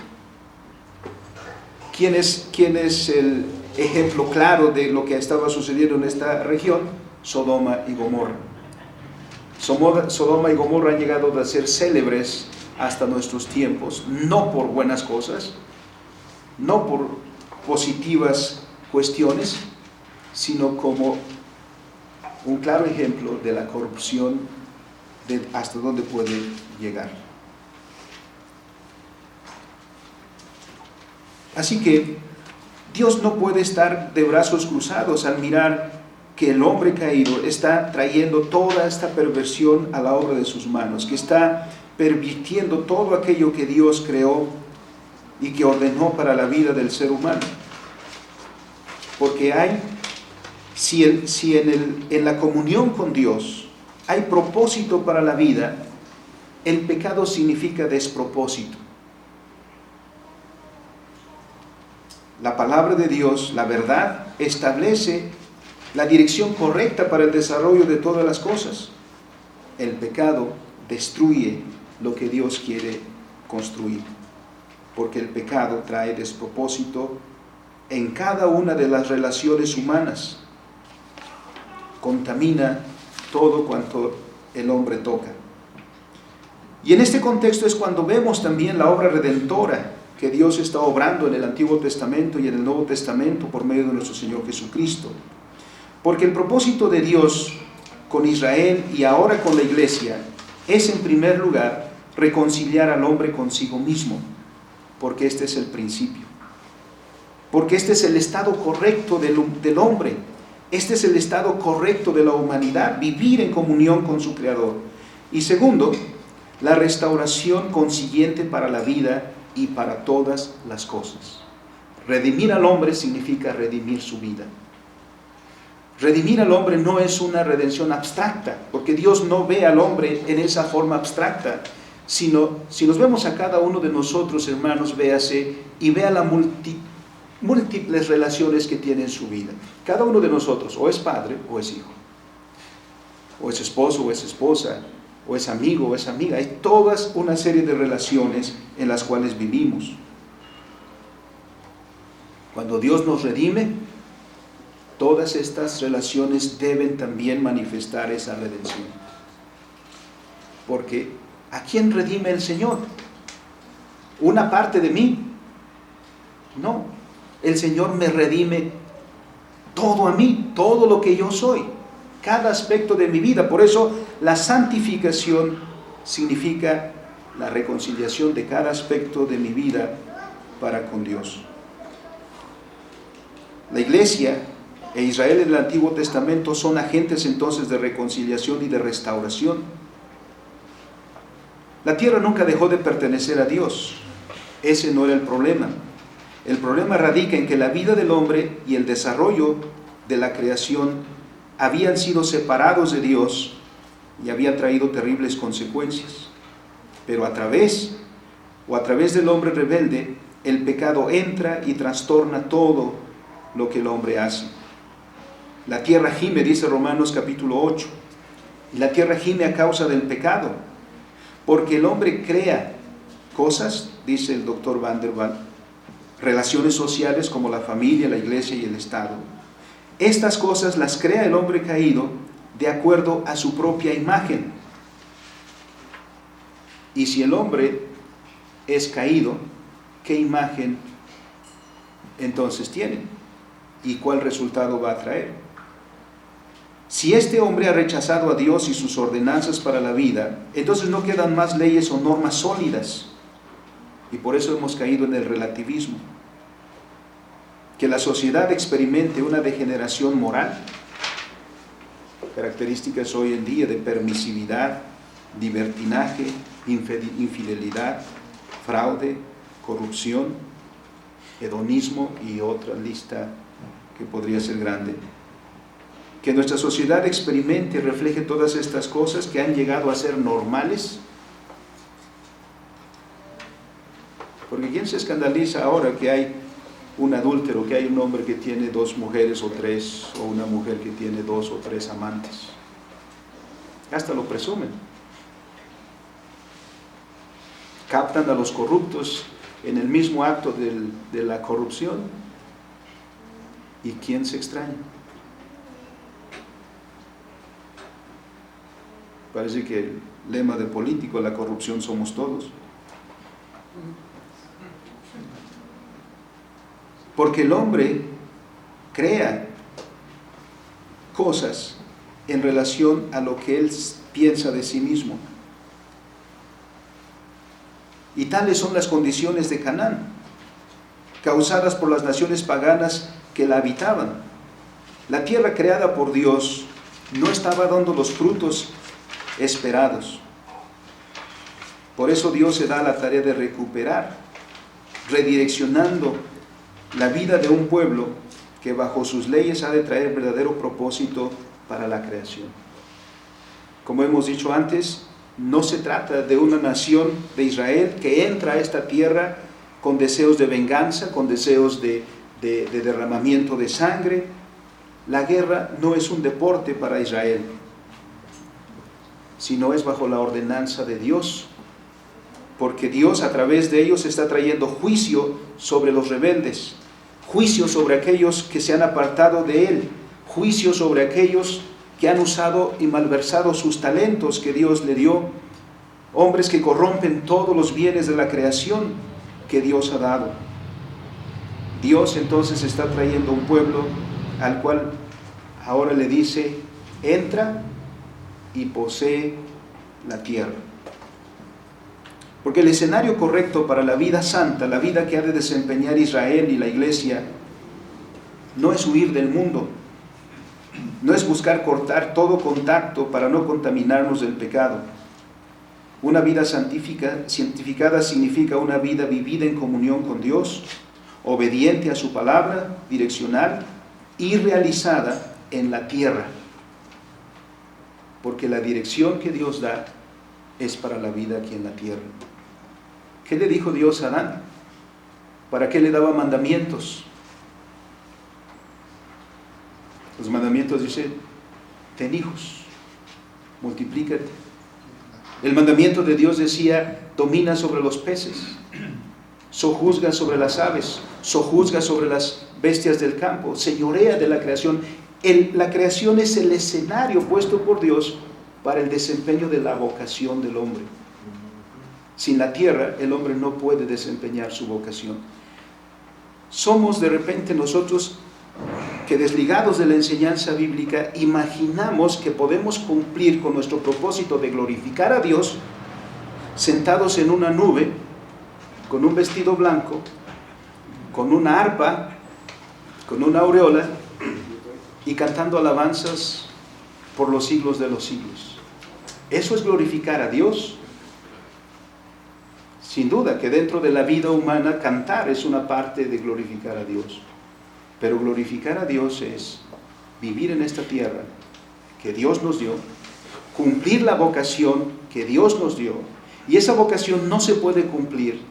[SPEAKER 4] ¿Quién es el ejemplo claro de lo que estaba sucediendo en esta región? Sodoma y Gomorra. Sodoma y Gomorra han llegado a ser célebres hasta nuestros tiempos, no por buenas cosas, no por positivas cuestiones, sino como un claro ejemplo de la corrupción, de hasta dónde puede llegar. Así que Dios no puede estar de brazos cruzados al mirar que el hombre caído está trayendo toda esta perversión a la obra de sus manos, que está pervirtiendo todo aquello que Dios creó y que ordenó para la vida del ser humano. Porque si en la comunión con Dios hay propósito para la vida, el pecado significa despropósito. La palabra de Dios, la verdad, establece la dirección correcta para el desarrollo de todas las cosas. El pecado destruye lo que Dios quiere construir, porque el pecado trae despropósito en cada una de las relaciones humanas, contamina todo cuanto el hombre toca. Y en este contexto es cuando vemos también la obra redentora que Dios está obrando en el Antiguo Testamento y en el Nuevo Testamento por medio de nuestro Señor Jesucristo. Porque el propósito de Dios con Israel y ahora con la iglesia es en primer lugar reconciliar al hombre consigo mismo, porque este es el principio. Porque este es el estado correcto del hombre, este es el estado correcto de la humanidad, vivir en comunión con su Creador. Y segundo, la restauración consiguiente para la vida y para todas las cosas. Redimir al hombre significa redimir su vida. Redimir al hombre no es una redención abstracta, porque Dios no ve al hombre en esa forma abstracta, sino si nos vemos a cada uno de nosotros, hermanos, véase y vea las múltiples relaciones que tiene en su vida. Cada uno de nosotros o es padre o es hijo, o es esposo o es esposa, o es amigo o es amiga. Hay todas una serie de relaciones en las cuales vivimos. Cuando Dios nos redime, todas estas relaciones deben también manifestar esa redención. Porque ¿a quién redime el Señor? ¿Una parte de mí? No, el Señor me redime todo a mí, todo lo que yo soy, cada aspecto de mi vida. Por eso la santificación significa la reconciliación de cada aspecto de mi vida para con Dios. La iglesia e Israel en el Antiguo Testamento son agentes entonces de reconciliación y de restauración. La tierra nunca dejó de pertenecer a Dios. Ese no era el problema. El problema radica en que la vida del hombre y el desarrollo de la creación habían sido separados de Dios y habían traído terribles consecuencias. Pero a través del hombre rebelde, el pecado entra y trastorna todo lo que el hombre hace. La tierra gime, dice Romanos capítulo 8, y la tierra gime a causa del pecado, porque el hombre crea cosas, dice el doctor Van der Waal, relaciones sociales como la familia, la iglesia y el Estado. Estas cosas las crea el hombre caído de acuerdo a su propia imagen. Y si el hombre es caído, ¿qué imagen entonces tiene? ¿Y cuál resultado va a traer? Si este hombre ha rechazado a Dios y sus ordenanzas para la vida, entonces no quedan más leyes o normas sólidas. Y por eso hemos caído en el relativismo. Que la sociedad experimente una degeneración moral, características hoy en día de permisividad, libertinaje, infidelidad, fraude, corrupción, hedonismo y otra lista que podría ser grande. Que nuestra sociedad experimente y refleje todas estas cosas que han llegado a ser normales. Porque ¿quién se escandaliza ahora que hay un adúltero, que hay un hombre que tiene 2 mujeres o 3, o una mujer que tiene 2 o 3 amantes? Hasta lo presumen. Captan a los corruptos en el mismo acto de la corrupción. ¿Y quién se extraña? Parece que el lema de político, la corrupción somos todos. Porque el hombre crea cosas en relación a lo que él piensa de sí mismo. Y tales son las condiciones de Canaán, causadas por las naciones paganas que la habitaban. La tierra creada por Dios no estaba dando los frutos esperados. Por eso Dios se da la tarea de recuperar, redireccionando la vida de un pueblo que bajo sus leyes ha de traer verdadero propósito para la creación. Como hemos dicho antes, no se trata de una nación de Israel que entra a esta tierra con deseos de venganza, con deseos de derramamiento de sangre. La guerra no es un deporte para Israel, sino es bajo la ordenanza de Dios, porque Dios a través de ellos está trayendo juicio sobre los rebeldes, juicio sobre aquellos que se han apartado de Él, juicio sobre aquellos que han usado y malversado sus talentos que Dios le dio, hombres que corrompen todos los bienes de la creación que Dios ha dado. Dios entonces está trayendo un pueblo al cual ahora le dice: entra y posee la tierra. Porque el escenario correcto para la vida santa, la vida que ha de desempeñar Israel y la iglesia, no es huir del mundo, no es buscar cortar todo contacto para no contaminarnos del pecado. Una vida santificada significa una vida vivida en comunión con Dios, obediente a su palabra, direccional y realizada en la tierra. Porque la dirección que Dios da es para la vida aquí en la tierra. ¿Qué le dijo Dios a Adán? ¿Para qué le daba mandamientos? Los mandamientos dicen: ten hijos, multiplícate. El mandamiento de Dios decía: domina sobre los peces, sojuzga sobre las aves, sojuzga sobre las bestias del campo, señorea de la creación. La creación es el escenario puesto por Dios para el desempeño de la vocación del hombre. Sin la tierra, el hombre no puede desempeñar su vocación. Somos de repente nosotros que, desligados de la enseñanza bíblica, imaginamos que podemos cumplir con nuestro propósito de glorificar a Dios sentados en una nube, con un vestido blanco, con una arpa, con una aureola y cantando alabanzas por los siglos de los siglos. ¿Eso es glorificar a Dios? Sin duda que dentro de la vida humana cantar es una parte de glorificar a Dios. Pero glorificar a Dios es vivir en esta tierra que Dios nos dio, cumplir la vocación que Dios nos dio, y esa vocación no se puede cumplir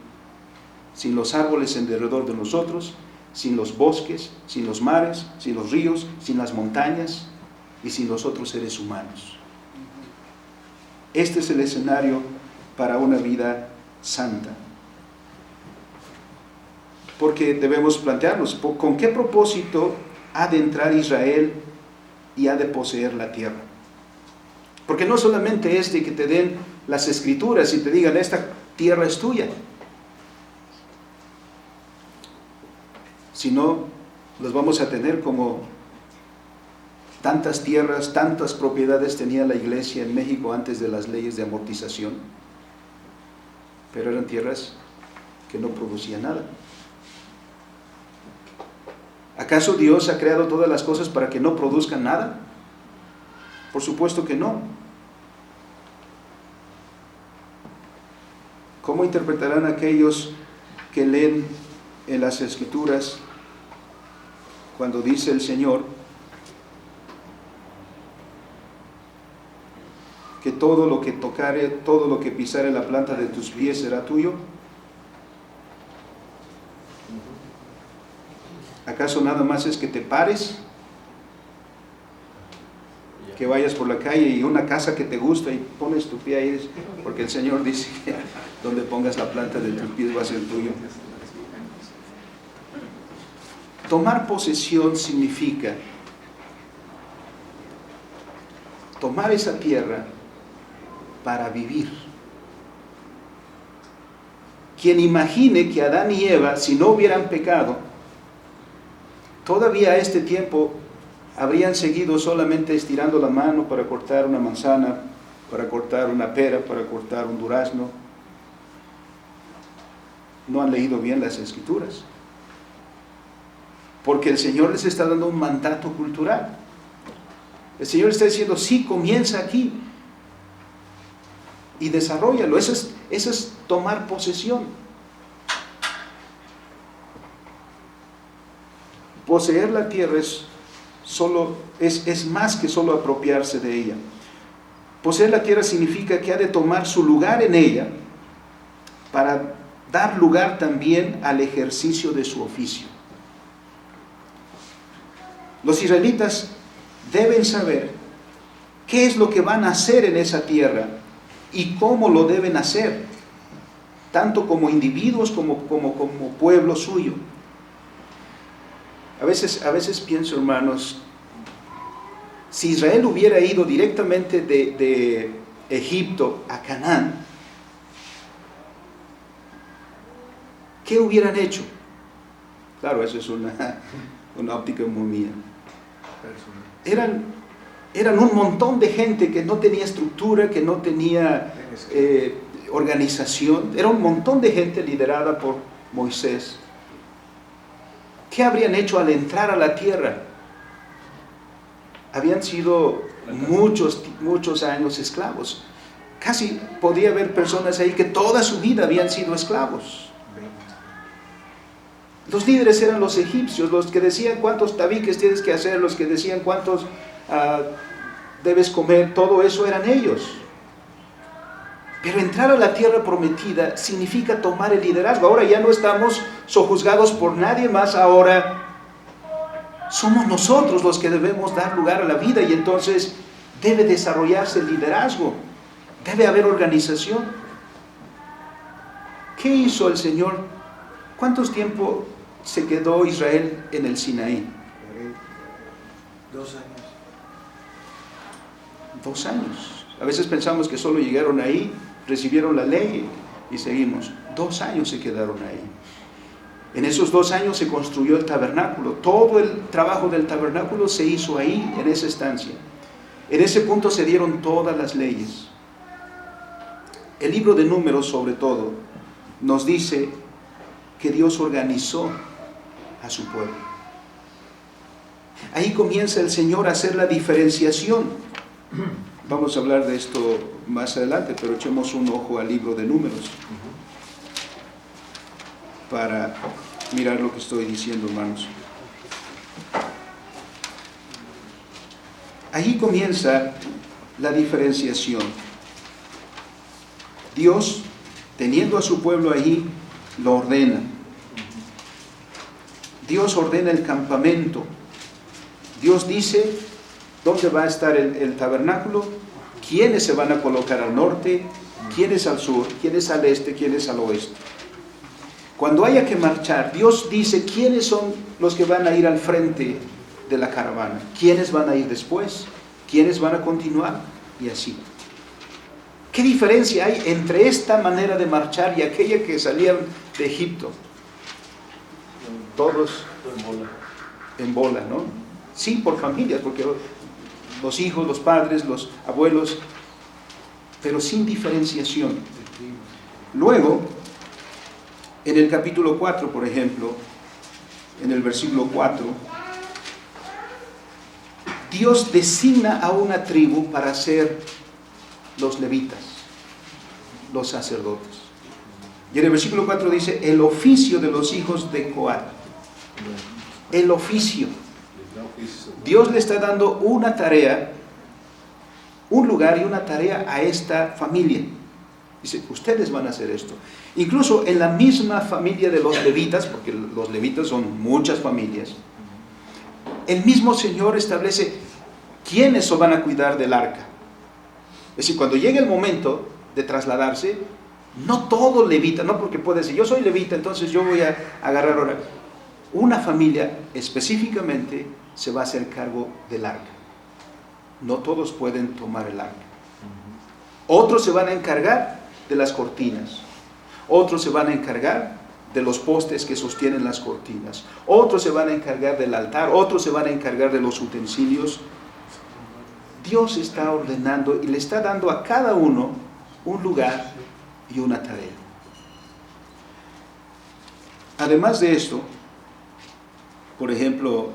[SPEAKER 4] sin los árboles en derredor de nosotros, sin los bosques, sin los mares, sin los ríos, sin las montañas y sin los otros seres humanos. Este es el escenario para una vida santa. Porque debemos plantearnos, ¿con qué propósito ha de entrar Israel y ha de poseer la tierra? Porque no solamente es de que te den las escrituras y te digan: esta tierra es tuya, sino los vamos a tener como tantas tierras, tantas propiedades tenía la iglesia en México antes de las leyes de amortización, pero eran tierras que no producían nada. ¿Acaso Dios ha creado todas las cosas para que no produzcan nada? Por supuesto que no. ¿Cómo interpretarán aquellos que leen en las Escrituras cuando dice el Señor que todo lo que tocare, todo lo que pisare la planta de tus pies será tuyo? ¿Acaso nada más es que te pares, que vayas por la calle y una casa que te gusta y pones tu pie ahí? Porque el Señor dice que donde pongas la planta de tus pies va a ser tuyo. Tomar posesión significa tomar esa tierra para vivir. Quien imagine que Adán y Eva, si no hubieran pecado, todavía a este tiempo habrían seguido solamente estirando la mano para cortar una manzana, para cortar una pera, para cortar un durazno, no han leído bien las Escrituras. Porque el Señor les está dando un mandato cultural. El Señor está diciendo: sí, comienza aquí y desarróllalo. Eso es tomar posesión. Poseer la tierra es más que solo apropiarse de ella. Poseer la tierra significa que ha de tomar su lugar en ella para dar lugar también al ejercicio de su oficio. Los israelitas deben saber qué es lo que van a hacer en esa tierra y cómo lo deben hacer, tanto como individuos como pueblo suyo. A veces pienso, hermanos, Si Israel hubiera ido directamente de Egipto a Canaán, ¿qué hubieran hecho? Claro, eso es una óptica muy mía. Eran un montón de gente que no tenía estructura, que no tenía organización. Era un montón de gente liderada por Moisés. ¿Qué habrían hecho al entrar a la tierra? Habían sido muchos años esclavos. Casi podía haber personas ahí que toda su vida habían sido esclavos. Los líderes eran los egipcios, los que decían cuántos tabiques tienes que hacer, los que decían cuántos debes comer, todo eso eran ellos. Pero entrar a la tierra prometida significa tomar el liderazgo. Ahora ya no estamos sojuzgados por nadie más, ahora somos nosotros los que debemos dar lugar a la vida, y entonces debe desarrollarse el liderazgo, debe haber organización. ¿Qué hizo el Señor? ¿Cuánto tiempo se quedó Israel en el Sinaí?
[SPEAKER 3] 2 años.
[SPEAKER 4] 2 años. A veces pensamos que solo llegaron ahí, recibieron la ley y seguimos. 2 años se quedaron ahí. En esos 2 años se construyó el tabernáculo. Todo el trabajo del tabernáculo se hizo ahí, en esa estancia. En ese punto se dieron todas las leyes. El libro de Números, sobre todo, nos dice que Dios organizó a su pueblo. Ahí comienza el Señor a hacer la diferenciación. Vamos a hablar de esto más adelante, pero echemos un ojo al libro de Números para mirar lo que estoy diciendo, hermanos. Ahí comienza la diferenciación. Dios, teniendo a su pueblo allí, lo ordena. Dios ordena el campamento. Dios dice dónde va a estar el tabernáculo, quiénes se van a colocar al norte, quiénes al sur, quiénes al este, quiénes al oeste. Cuando haya que marchar, Dios dice quiénes son los que van a ir al frente de la caravana, quiénes van a ir después, quiénes van a continuar, y así. ¿Qué diferencia hay entre esta manera de marchar y aquella que salían de Egipto? Todos en bola, ¿no? Sí, por familias, porque los hijos, los padres, los abuelos, pero sin diferenciación. Luego, en el capítulo 4, por ejemplo, en el versículo 4, Dios designa a una tribu para ser los levitas, los sacerdotes. Y en el versículo 4 dice, el oficio de los hijos de Coat. El oficio. Dios le está dando una tarea, un lugar y una tarea a esta familia. Dice, ustedes van a hacer esto. Incluso en la misma familia de los levitas, porque los levitas son muchas familias, el mismo Señor establece quiénes van a cuidar del arca. Es decir, cuando llegue el momento de trasladarse, no todo levita, no porque puede decir, yo soy levita, entonces yo voy a agarrar ahora. Una familia específicamente se va a hacer cargo del arca. No todos pueden tomar el arca. Otros se van a encargar de las cortinas. Otros se van a encargar de los postes que sostienen las cortinas. Otros se van a encargar del altar. Otros se van a encargar de los utensilios. Dios está ordenando y le está dando a cada uno un lugar y una tarea. Además de esto, por ejemplo,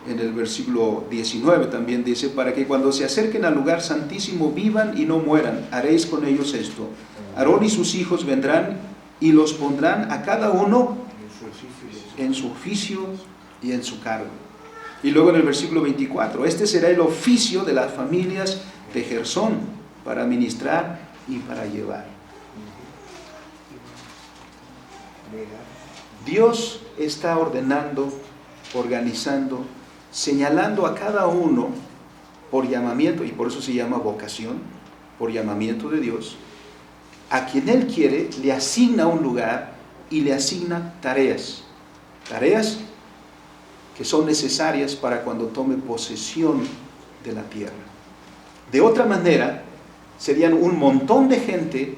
[SPEAKER 4] en el versículo 19 también dice, para que cuando se acerquen al lugar santísimo vivan y no mueran, haréis con ellos esto. Aarón y sus hijos vendrán y los pondrán a cada uno en su oficio y en su cargo. Y luego en el versículo 24, este será el oficio de las familias de Gersón para ministrar y para llevar. Dios está ordenando, organizando, señalando a cada uno por llamamiento, y por eso se llama vocación, por llamamiento de Dios, a quien Él quiere, le asigna un lugar y le asigna tareas. Tareas que son necesarias para cuando tome posesión de la tierra. De otra manera, serían un montón de gente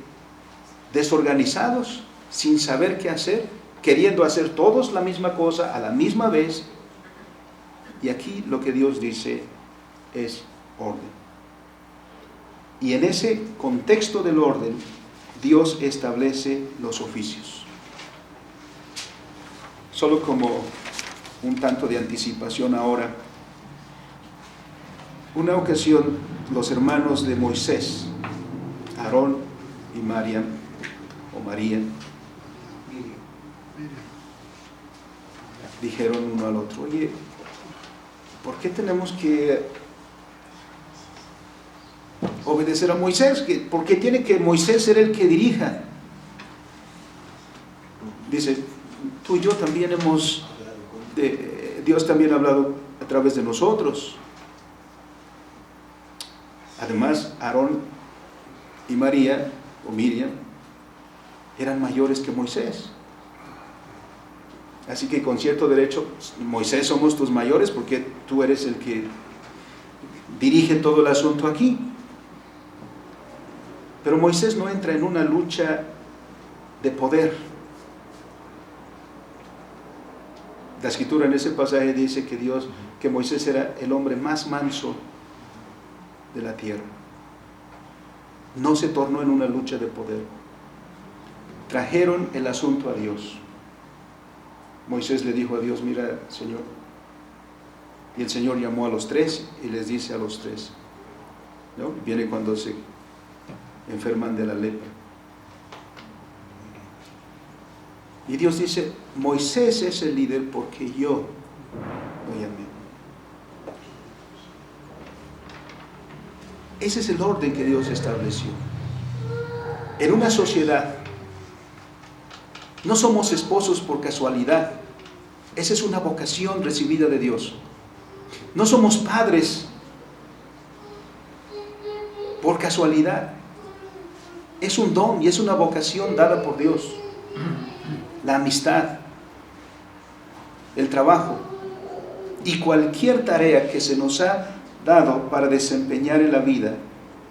[SPEAKER 4] desorganizados, sin saber qué hacer, queriendo hacer todos la misma cosa a la misma vez. Y aquí lo que Dios dice es orden. Y en ese contexto del orden, Dios establece los oficios. Solo como un tanto de anticipación ahora, una ocasión los hermanos de Moisés, Aarón y María, dijeron uno al otro: oye, ¿por qué tenemos que obedecer a Moisés? ¿Por qué tiene que Moisés ser el que dirija? Dice: tú y yo también Dios también ha hablado a través de nosotros. Además, Aarón y María, o Miriam, eran mayores que Moisés. Así que con cierto derecho, Moisés, somos tus mayores porque tú eres el que dirige todo el asunto aquí. Pero Moisés no entra en una lucha de poder. La escritura en ese pasaje dice que Moisés era el hombre más manso de la tierra. No se tornó en una lucha de poder. Trajeron el asunto a Dios. Moisés le dijo a Dios: mira, Señor. Y el Señor llamó a los tres y les dice a los tres, ¿no? Viene cuando se enferman de la lepra. Y Dios dice: Moisés es el líder porque yo lo llamé. Ese es el orden que Dios estableció. En una sociedad, no somos esposos por casualidad. Esa es una vocación recibida de Dios. No somos padres por casualidad. Es un don y es una vocación dada por Dios. La amistad, el trabajo y cualquier tarea que se nos ha dado para desempeñar en la vida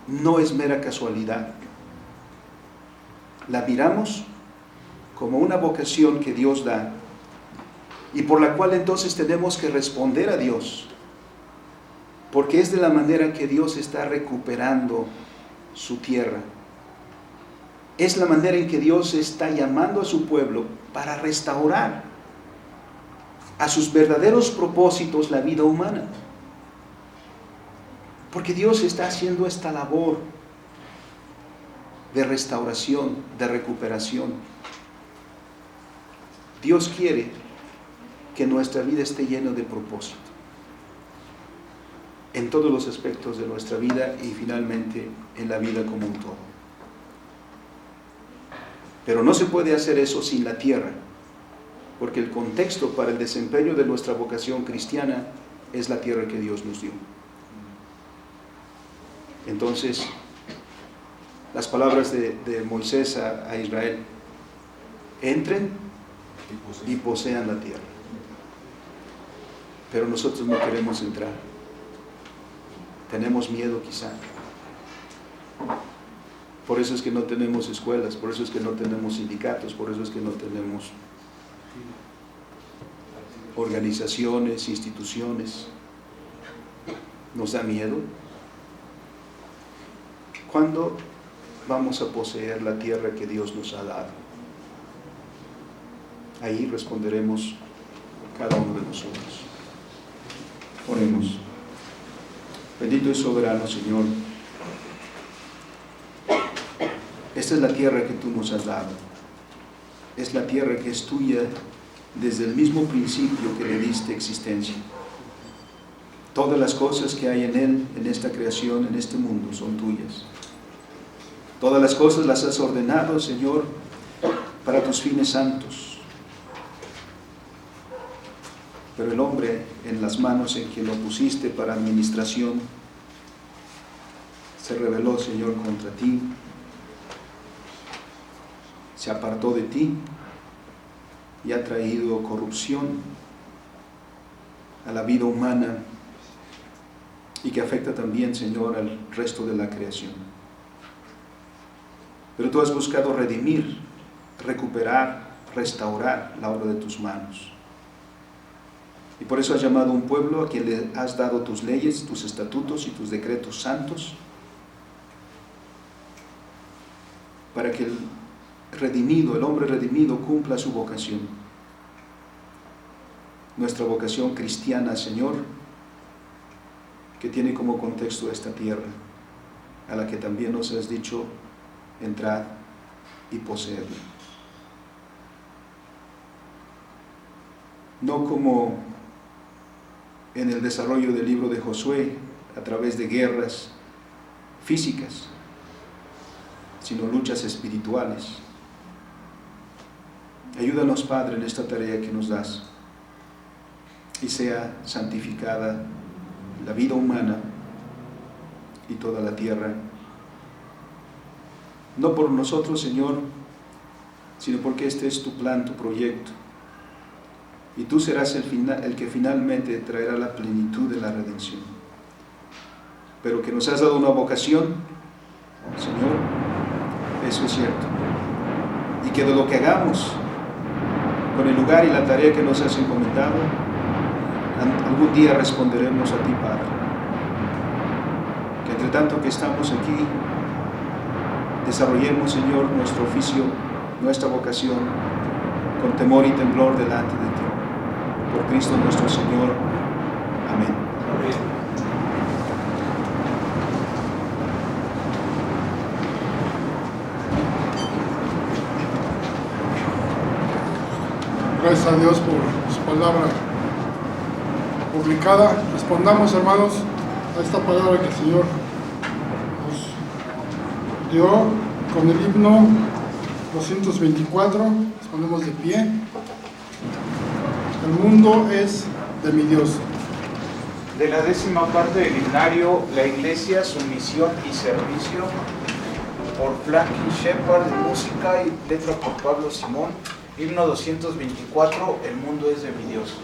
[SPEAKER 4] no es mera casualidad. La miramos como una vocación que Dios da y por la cual entonces tenemos que responder a Dios, porque es de la manera que Dios está recuperando su tierra. Es la manera en que Dios está llamando a su pueblo para restaurar a sus verdaderos propósitos la vida humana. Porque Dios está haciendo esta labor de restauración, de recuperación. Dios quiere que nuestra vida esté llena de propósito en todos los aspectos de nuestra vida y finalmente en la vida como un todo. Pero no se puede hacer eso sin la tierra, porque el contexto para el desempeño de nuestra vocación cristiana es la tierra que Dios nos dio. Entonces, las palabras de Moisés a Israel: entren y posean la tierra. Pero nosotros no queremos entrar. Tenemos miedo quizá. Por eso es que no tenemos escuelas, por eso es que no tenemos sindicatos, por eso es que no tenemos organizaciones, instituciones. ¿Nos da miedo? ¿Cuándo vamos a poseer la tierra que Dios nos ha dado? Ahí responderemos cada uno de nosotros. Oremos. Bendito y soberano Señor, esta es la tierra que tú nos has dado. Es la tierra que es tuya desde el mismo principio que le diste existencia. Todas las cosas que hay en él, en esta creación, en este mundo, son tuyas. Todas las cosas las has ordenado, Señor, para tus fines santos. Pero el hombre, en las manos en que lo pusiste para administración, se rebeló, Señor, contra ti. Se apartó de ti y ha traído corrupción a la vida humana y que afecta también, Señor, al resto de la creación. Pero tú has buscado redimir, recuperar, restaurar la obra de tus manos. Y por eso has llamado a un pueblo a quien le has dado tus leyes, tus estatutos y tus decretos santos, para que el hombre redimido, cumpla su vocación. Nuestra vocación cristiana, Señor, que tiene como contexto esta tierra, a la que también nos has dicho, entrad y poseedla. No como en el desarrollo del libro de Josué, a través de guerras físicas, sino luchas espirituales. Ayúdanos, Padre, en esta tarea que nos das, y sea santificada la vida humana y toda la tierra, no por nosotros, Señor, sino porque este es tu plan, tu proyecto, y tú serás el que finalmente traerá la plenitud de la redención. Pero que nos has dado una vocación, Señor, eso es cierto, y que de lo que hagamos con el lugar y la tarea que nos has encomendado, algún día responderemos a ti, Padre. Que entre tanto que estamos aquí, desarrollemos, Señor, nuestro oficio, nuestra vocación, con temor y temblor delante de ti. Por Cristo nuestro Señor. Amén.
[SPEAKER 3] Amén.
[SPEAKER 1] Gracias a Dios por su palabra publicada. Respondamos, hermanos, a esta palabra que el Señor nos dio con el himno 224. Nos ponemos de pie. El mundo es de mi Dios.
[SPEAKER 3] De la 10ª parte del himnario, la Iglesia, su misión y servicio, por Franklin Shepard, música y letra por Pablo Simón. Himno 224, el mundo es de mi Dios.